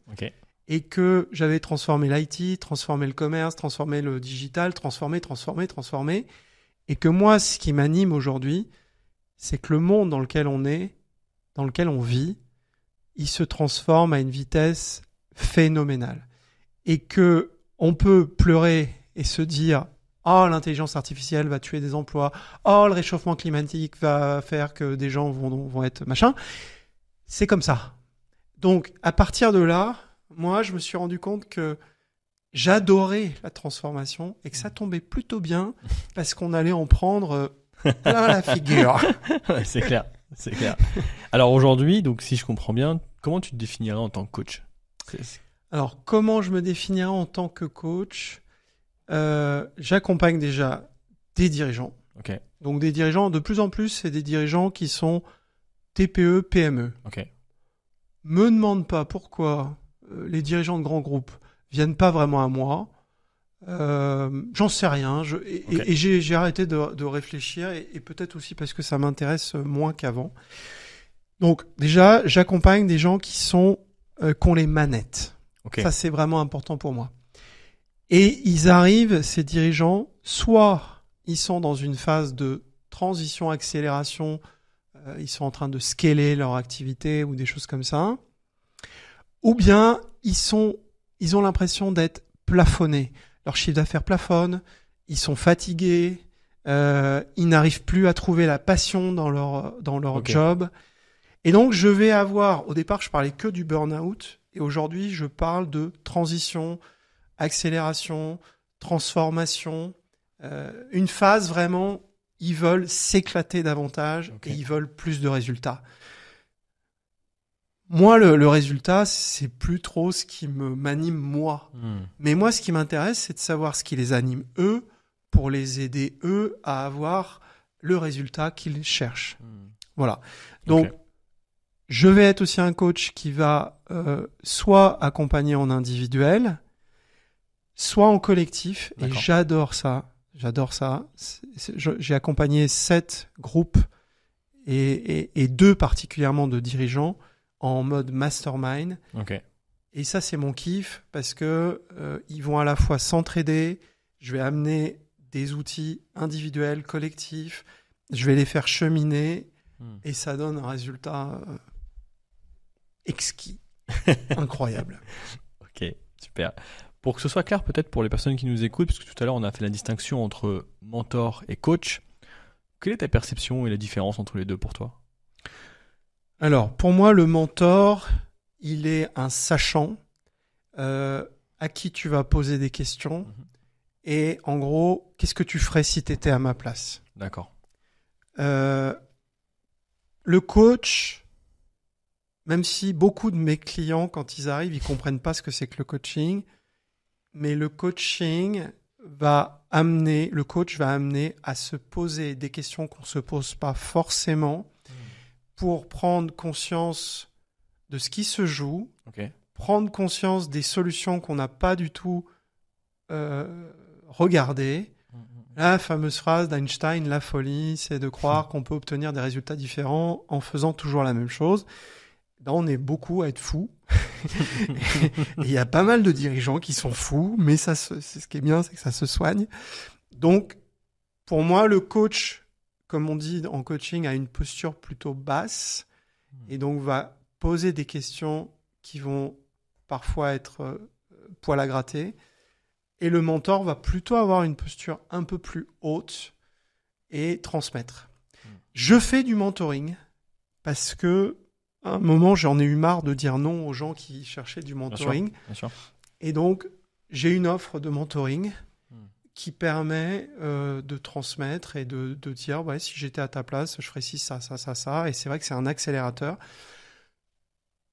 Speaker 1: Et que j'avais transformé l'IT, transformé le commerce, transformé le digital, transformé. Et que moi, ce qui m'anime aujourd'hui, c'est que le monde dans lequel on est, dans lequel on vit, il se transforme à une vitesse phénoménale. Et que on peut pleurer et se dire « Oh, l'intelligence artificielle va tuer des emplois. Oh, le réchauffement climatique va faire que des gens vont être machin. » C'est comme ça. Donc, à partir de là, moi, je me suis rendu compte que j'adorais la transformation et que ça tombait plutôt bien parce qu'on allait en prendre plein la figure.
Speaker 2: C'est clair. Alors aujourd'hui, donc si je comprends bien, comment tu te définirais en tant que coach?
Speaker 1: Alors, comment je me définirais en tant que coach? J'accompagne déjà des dirigeants. Donc des dirigeants, de plus en plus, c'est des dirigeants qui sont TPE, PME. Me demande pas pourquoi les dirigeants de grands groupes viennent pas vraiment à moi. J'en sais rien. Et j'ai arrêté de réfléchir et peut-être aussi parce que ça m'intéresse moins qu'avant. Donc déjà, j'accompagne des gens qui ont les manettes. Ça, c'est vraiment important pour moi. Et ils arrivent, ces dirigeants, soit ils sont dans une phase de transition, accélération, ils sont en train de scaler leur activité ou des choses comme ça, ou bien ils ont l'impression d'être plafonnés. Leur chiffre d'affaires plafonne, ils sont fatigués, ils n'arrivent plus à trouver la passion dans leur job. Et donc, je vais avoir, au départ, je parlais que du burn-out, et aujourd'hui, je parle de transition, accélération, transformation, une phase vraiment, ils veulent s'éclater davantage et ils veulent plus de résultats. Moi, le résultat, c'est plus trop ce qui m'anime moi. Mais moi, ce qui m'intéresse, c'est de savoir ce qui les anime eux pour les aider eux à avoir le résultat qu'ils cherchent. Voilà. Donc, je vais être aussi un coach qui va soit accompagner en individuel, soit en collectif. Et j'adore ça. J'ai accompagné 7 groupes et 2 particulièrement de dirigeants en mode mastermind. Et ça, c'est mon kiff parce que ils vont à la fois s'entraider. Je vais amener des outils individuels, collectifs. Je vais les faire cheminer et ça donne un résultat exquis, incroyable.
Speaker 2: Super. Pour que ce soit clair peut-être pour les personnes qui nous écoutent, parce que tout à l'heure on a fait la distinction entre mentor et coach, quelle est ta perception et la différence entre les deux pour toi?
Speaker 1: Alors, pour moi, le mentor, il est un sachant à qui tu vas poser des questions et en gros, qu'est-ce que tu ferais si tu étais à ma place?
Speaker 2: D'accord.
Speaker 1: Le coach, même si beaucoup de mes clients, quand ils arrivent, ils comprennent pas ce que c'est que le coaching, mais le coach va amener à se poser des questions qu'on se pose pas forcément pour prendre conscience de ce qui se joue, prendre conscience des solutions qu'on n'a pas du tout regardées. La fameuse phrase d'Einstein, la folie, c'est de croire qu'on peut obtenir des résultats différents en faisant toujours la même chose. Là, on est beaucoup à être fous. Et il y a pas mal de dirigeants qui sont fous, mais c'est ce qui est bien, c'est que ça se soigne. Donc, pour moi, le coach, comme on dit en coaching, a une posture plutôt basse et donc va poser des questions qui vont parfois être poil à gratter. Et le mentor va plutôt avoir une posture un peu plus haute et transmettre. Je fais du mentoring parce que à un moment, j'en ai eu marre de dire non aux gens qui cherchaient du mentoring.
Speaker 2: Bien sûr.
Speaker 1: Et donc, j'ai une offre de mentoring qui permet de transmettre et de dire ouais, si j'étais à ta place, je ferais ci, ça, ça, ça, ça. Et c'est vrai que c'est un accélérateur.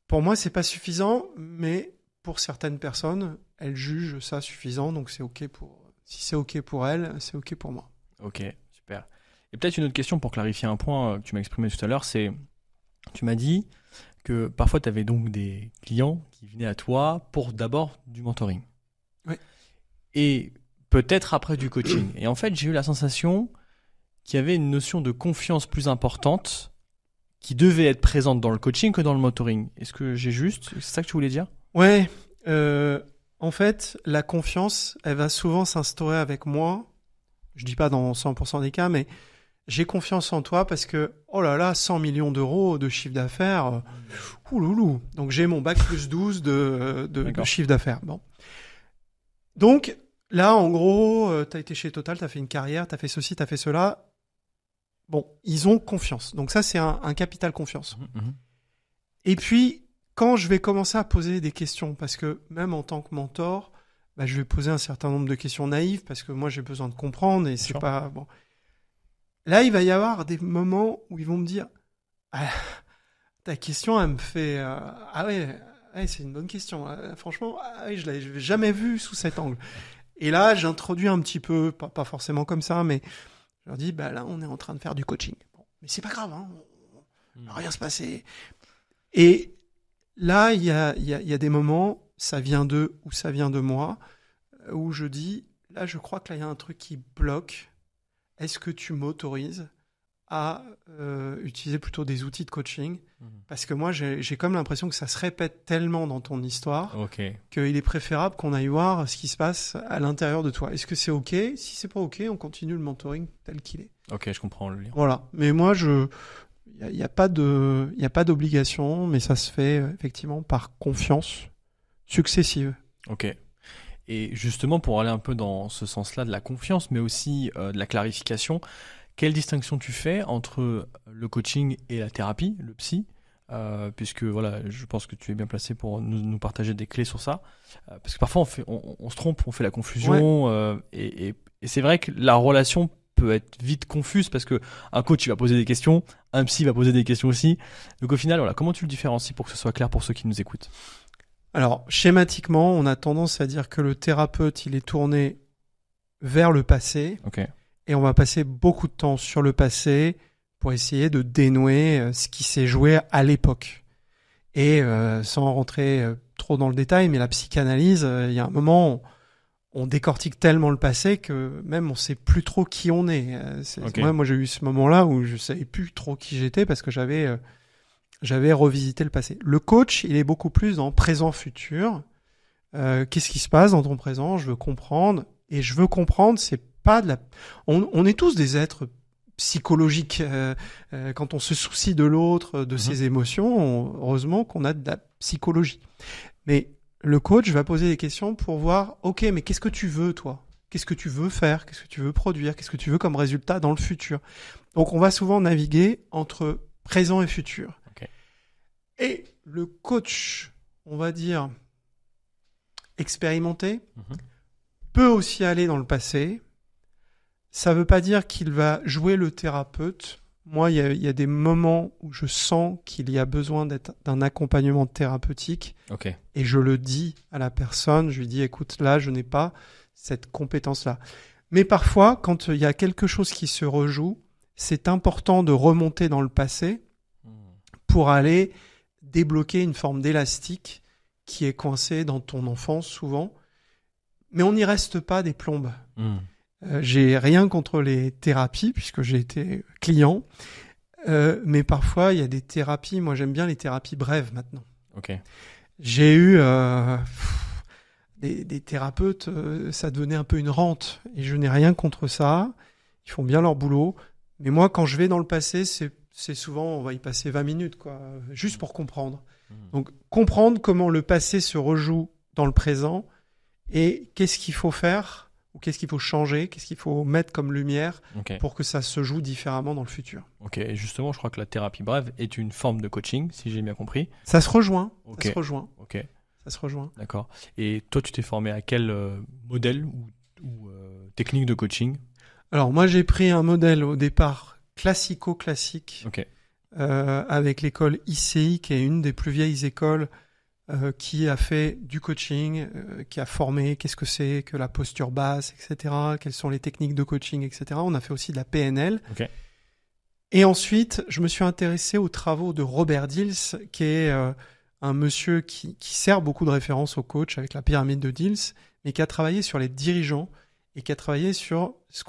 Speaker 1: Pour moi, c'est pas suffisant, mais pour certaines personnes, elles jugent ça suffisant. Donc, c'est OK si c'est OK pour elles, c'est OK pour moi.
Speaker 2: OK, super. Et peut-être une autre question pour clarifier un point que tu m'as exprimé tout à l'heure, c'est tu m'as dit que parfois tu avais donc des clients qui venaient à toi pour d'abord du mentoring.
Speaker 1: Oui.
Speaker 2: Et peut-être après du coaching. Et en fait, j'ai eu la sensation qu'il y avait une notion de confiance plus importante qui devait être présente dans le coaching que dans le mentoring. Est-ce que j'ai juste? C'est ça que tu voulais dire?
Speaker 1: Ouais. En fait, la confiance, elle va souvent s'instaurer avec moi. Je dis pas dans 100% des cas, mais j'ai confiance en toi parce que, oh là là, 100 millions d'euros de chiffre d'affaires, ouloulou. Donc, j'ai mon bac plus 12 de chiffre d'affaires. Bon. Donc, là, en gros, t'as été chez Total, t'as fait une carrière, t'as fait ceci, t'as fait cela. Bon, ils ont confiance. Donc ça, c'est un capital confiance. Et puis, quand je vais commencer à poser des questions, parce que même en tant que mentor, bah, je vais poser un certain nombre de questions naïves parce que moi, j'ai besoin de comprendre et c'est pas... bon. Là, il va y avoir des moments où ils vont me dire ah, ta question, elle me fait ah ouais, c'est une bonne question. Franchement, je l'avais jamais vu sous cet angle. Et là, j'introduis un petit peu, pas forcément comme ça, mais je leur dis bah là, on est en train de faire du coaching. Bon, mais c'est pas grave, hein, va rien se passer. Et là, il y a des moments, ça vient d'eux ou ça vient de moi, où je dis là, je crois que là, il y a un truc qui bloque. Est-ce que tu m'autorises à utiliser plutôt des outils de coaching? Parce que moi, j'ai comme l'impression que ça se répète tellement dans ton histoire qu'il est préférable qu'on aille voir ce qui se passe à l'intérieur de toi. Est-ce que c'est OK? Si c'est pas OK, on continue le mentoring tel qu'il est.
Speaker 2: OK, je comprends le lien.
Speaker 1: Voilà. Mais moi, il n'y a pas d'obligation, mais ça se fait effectivement par confiance successive.
Speaker 2: OK. Et justement, pour aller un peu dans ce sens-là de la confiance, mais aussi de la clarification, quelle distinction tu fais entre le coaching et la thérapie, le psy, puisque voilà, je pense que tu es bien placé pour nous partager des clés sur ça, parce que parfois on se trompe, on fait la confusion, et c'est vrai que la relation peut être vite confuse parce que un coach il va poser des questions, un psy va poser des questions aussi. Donc au final, voilà, comment tu le différencies pour que ce soit clair pour ceux qui nous écoutent?
Speaker 1: Alors, schématiquement, on a tendance à dire que le thérapeute, il est tourné vers le passé. Et on va passer beaucoup de temps sur le passé pour essayer de dénouer ce qui s'est joué à l'époque. Et sans rentrer trop dans le détail, mais la psychanalyse, il y a un moment, on décortique tellement le passé que même on sait plus trop qui on est. Moi, j'ai eu ce moment-là où je savais plus trop qui j'étais parce que j'avais revisité le passé. Le coach, il est beaucoup plus dans présent-futur. Qu'est-ce qui se passe dans ton présent? Je veux comprendre. Et je veux comprendre, c'est pas de la... On est tous des êtres psychologiques. Quand on se soucie de l'autre, de ses émotions, heureusement qu'on a de la psychologie. Mais le coach va poser des questions pour voir, OK, mais qu'est-ce que tu veux, toi? Qu'est-ce que tu veux faire? Qu'est-ce que tu veux produire? Qu'est-ce que tu veux comme résultat dans le futur? Donc, on va souvent naviguer entre présent et futur. Et le coach, on va dire, expérimenté, peut aussi aller dans le passé. Ça veut pas dire qu'il va jouer le thérapeute. Moi, il y a des moments où je sens qu'il y a besoin d'un accompagnement thérapeutique.
Speaker 2: Ok.
Speaker 1: Et je le dis à la personne, je lui dis, écoute, là, je n'ai pas cette compétence-là. Mais parfois, quand il y a quelque chose qui se rejoue, c'est important de remonter dans le passé pour aller débloquer une forme d'élastique qui est coincée dans ton enfance souvent. Mais on n'y reste pas des plombes. J'ai rien contre les thérapies puisque j'ai été client, mais parfois il y a des thérapies. Moi, j'aime bien les thérapies brèves maintenant.
Speaker 2: Ok.
Speaker 1: J'ai eu des thérapeutes, ça devenait un peu une rente, et je n'ai rien contre ça. Ils font bien leur boulot, mais moi, quand je vais dans le passé, c'est souvent, on va y passer 20 minutes, quoi, juste pour comprendre. Donc, comprendre comment le passé se rejoue dans le présent et qu'est-ce qu'il faut faire. Ou qu'est-ce qu'il faut changer, qu'est-ce qu'il faut mettre comme lumière pour que ça se joue différemment dans le futur.
Speaker 2: Ok, et justement, je crois que la thérapie brève est une forme de coaching, si j'ai bien compris.
Speaker 1: Ça se rejoint,
Speaker 2: Okay.
Speaker 1: ça se rejoint.
Speaker 2: Ok.
Speaker 1: Ça se rejoint.
Speaker 2: D'accord. Et toi, tu t'es formé à quel modèle ou technique de coaching?
Speaker 1: Alors, moi, j'ai pris un modèle au départ classico-classique
Speaker 2: Ok.
Speaker 1: avec l'école ICI, qui est une des plus vieilles écoles qui a fait du coaching, qui a formé qu'est-ce que c'est que la posture basse, etc., quelles sont les techniques de coaching, etc. On a fait aussi de la PNL.
Speaker 2: Okay.
Speaker 1: Et ensuite, je me suis intéressé aux travaux de Robert Dills, qui est un monsieur qui sert beaucoup de référence aux coachs avec la pyramide de Dills, mais qui a travaillé sur les dirigeants et qui a travaillé sur ce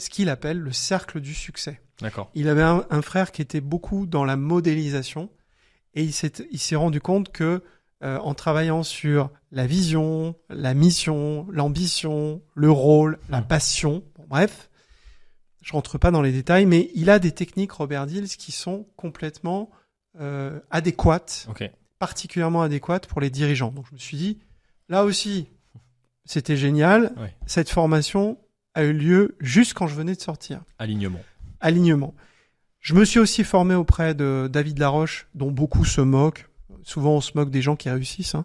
Speaker 1: qu'il appelle le cercle du succès.
Speaker 2: D'accord.
Speaker 1: Il avait un frère qui était beaucoup dans la modélisation et il s'est rendu compte que en travaillant sur la vision, la mission, l'ambition, le rôle, la passion, bon, bref, je rentre pas dans les détails, mais il a des techniques, Robert Dills, qui sont complètement adéquates, particulièrement adéquates pour les dirigeants. Donc je me suis dit, là aussi, c'était génial.
Speaker 2: Ouais.
Speaker 1: Cette formation a eu lieu juste quand je venais de sortir. Alignement. Je me suis aussi formé auprès de David Laroche, dont beaucoup se moquent. Souvent, on se moque des gens qui réussissent.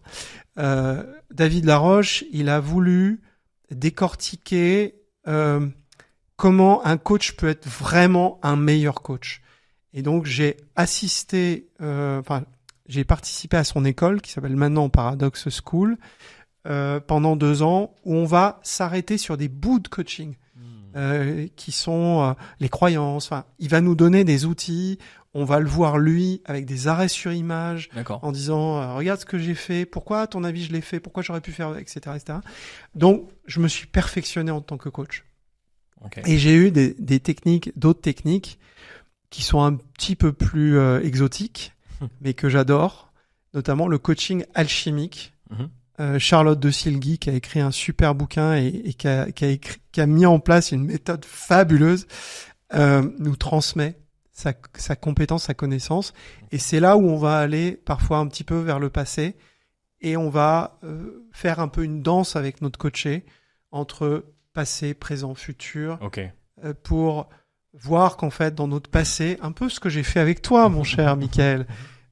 Speaker 1: David Laroche, il a voulu décortiquer comment un coach peut être vraiment un meilleur coach. Et donc, j'ai participé à son école, qui s'appelle maintenant Paradox School, pendant 2 ans, où on va s'arrêter sur des bouts de coaching, qui sont les croyances. Enfin, il va nous donner des outils. On va le voir, lui, avec des arrêts sur image, en disant regarde ce que j'ai fait, pourquoi à ton avis je l'ai fait, pourquoi j'aurais pu faire, etc., etc. Donc, je me suis perfectionné en tant que coach.
Speaker 2: Okay.
Speaker 1: Et j'ai eu d'autres techniques qui sont un petit peu plus exotiques, mais que j'adore, notamment le coaching alchimique. Charlotte de Silgui, qui a écrit un super bouquin et qui a mis en place une méthode fabuleuse, nous transmet sa compétence, sa connaissance. Et c'est là où on va aller parfois un petit peu vers le passé et on va faire un peu une danse avec notre coaché entre passé, présent, futur, pour voir qu'en fait, dans notre passé, un peu ce que j'ai fait avec toi, mon cher Michael,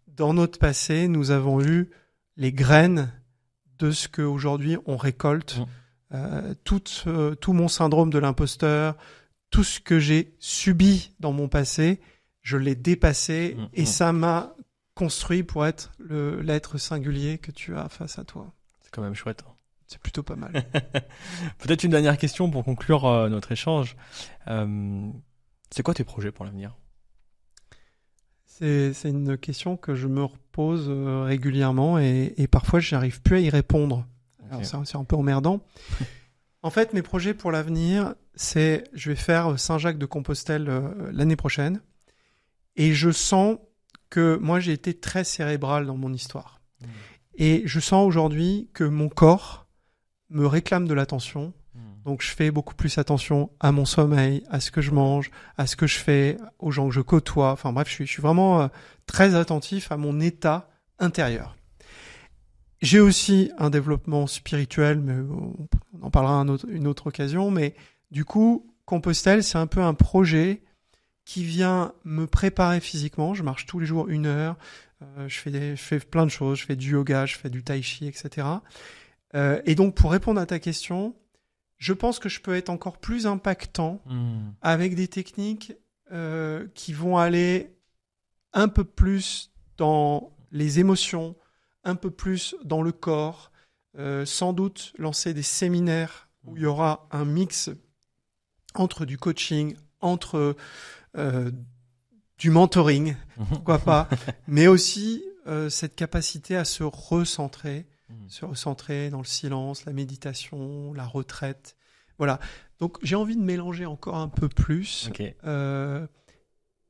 Speaker 1: dans notre passé, nous avons eu les graines de ce qu'aujourd'hui on récolte, tout mon syndrome de l'imposteur, tout ce que j'ai subi dans mon passé, je l'ai dépassé et ça m'a construit pour être l'être singulier que tu as face à toi.
Speaker 2: C'est quand même chouette.
Speaker 1: C'est plutôt pas mal.
Speaker 2: Peut-être une dernière question pour conclure notre échange. C'est quoi tes projets pour l'avenir ?
Speaker 1: C'est une question que je me repose régulièrement et parfois je n'arrive plus à y répondre. Alors c'est un peu emmerdant. En fait, mes projets pour l'avenir, je vais faire Saint-Jacques-de-Compostelle l'année prochaine et je sens que moi j'ai été très cérébral dans mon histoire. Et je sens aujourd'hui que mon corps me réclame de l'attention. Donc je fais beaucoup plus attention à mon sommeil, à ce que je mange, à ce que je fais, aux gens que je côtoie. Enfin bref, je suis vraiment très attentif à mon état intérieur. J'ai aussi un développement spirituel, mais on en parlera une autre occasion. Mais du coup, Compostelle, c'est un peu un projet qui vient me préparer physiquement. Je marche tous les jours 1 heure. Je fais plein de choses. Je fais du yoga, je fais du tai chi, etc. Et donc, pour répondre à ta question, je pense que je peux être encore plus impactant avec des techniques qui vont aller un peu plus dans les émotions, un peu plus dans le corps, sans doute lancer des séminaires où il y aura un mix entre du coaching, entre du mentoring, pourquoi pas, mais aussi cette capacité à se recentrer dans le silence, la méditation, la retraite. Voilà. Donc, j'ai envie de mélanger encore un peu plus.
Speaker 2: Okay.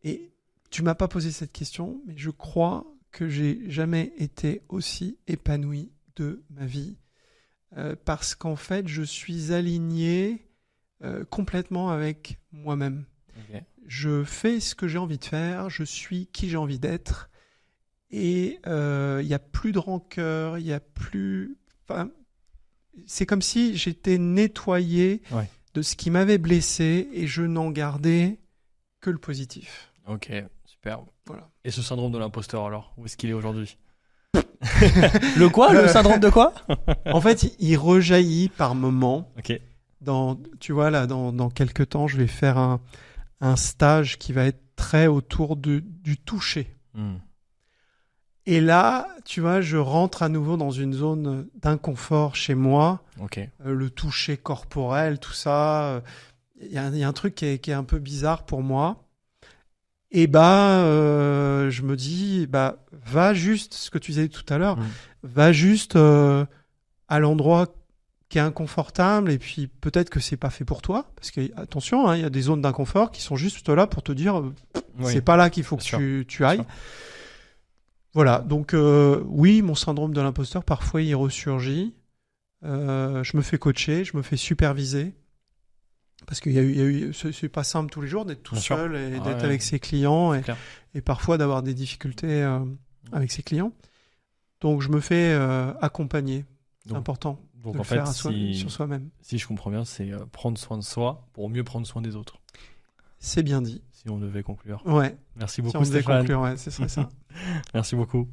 Speaker 1: Et tu m'as pas posé cette question, mais je crois que j'ai jamais été aussi épanoui de ma vie. Parce qu'en fait, je suis aligné complètement avec moi-même.
Speaker 2: Okay.
Speaker 1: Je fais ce que j'ai envie de faire, je suis qui j'ai envie d'être. Et il n'y a plus de rancœur, il n'y a plus... Enfin, c'est comme si j'étais nettoyé de ce qui m'avait blessé et je n'en gardais que le positif.
Speaker 2: Ok, super.
Speaker 1: Voilà.
Speaker 2: Et ce syndrome de l'imposteur alors, où est-ce qu'il est aujourd'hui? Le quoi? Le syndrome de quoi?
Speaker 1: En fait, il rejaillit par moments.
Speaker 2: Ok.
Speaker 1: Tu vois, là, dans quelques temps, je vais faire un stage qui va être très autour du toucher. Et là, tu vois, je rentre à nouveau dans une zone d'inconfort chez moi.
Speaker 2: Okay.
Speaker 1: Le toucher corporel, tout ça. Il y a un truc qui est un peu bizarre pour moi. Et je me dis, va juste, ce que tu disais tout à l'heure, va juste à l'endroit qui est inconfortable et puis peut-être que c'est pas fait pour toi. Parce que, attention, il y a des zones d'inconfort qui sont juste là pour te dire, c'est pas là qu'il faut que tu ailles. Voilà, donc oui, mon syndrome de l'imposteur, parfois il ressurgit. Je me fais coacher, je me fais superviser. Parce qu'il y a eu c'est pas simple tous les jours d'être tout seul et d'être avec ses clients et parfois d'avoir des difficultés avec ses clients. Donc je me fais accompagner. C'est important de le faire sur soi-même.
Speaker 2: Si je comprends bien, c'est prendre soin de soi pour mieux prendre soin des autres.
Speaker 1: C'est bien dit.
Speaker 2: Si on devait conclure.
Speaker 1: Ouais.
Speaker 2: Merci beaucoup,
Speaker 1: si on devait conclure, ouais, ce serait ça.
Speaker 2: Merci beaucoup.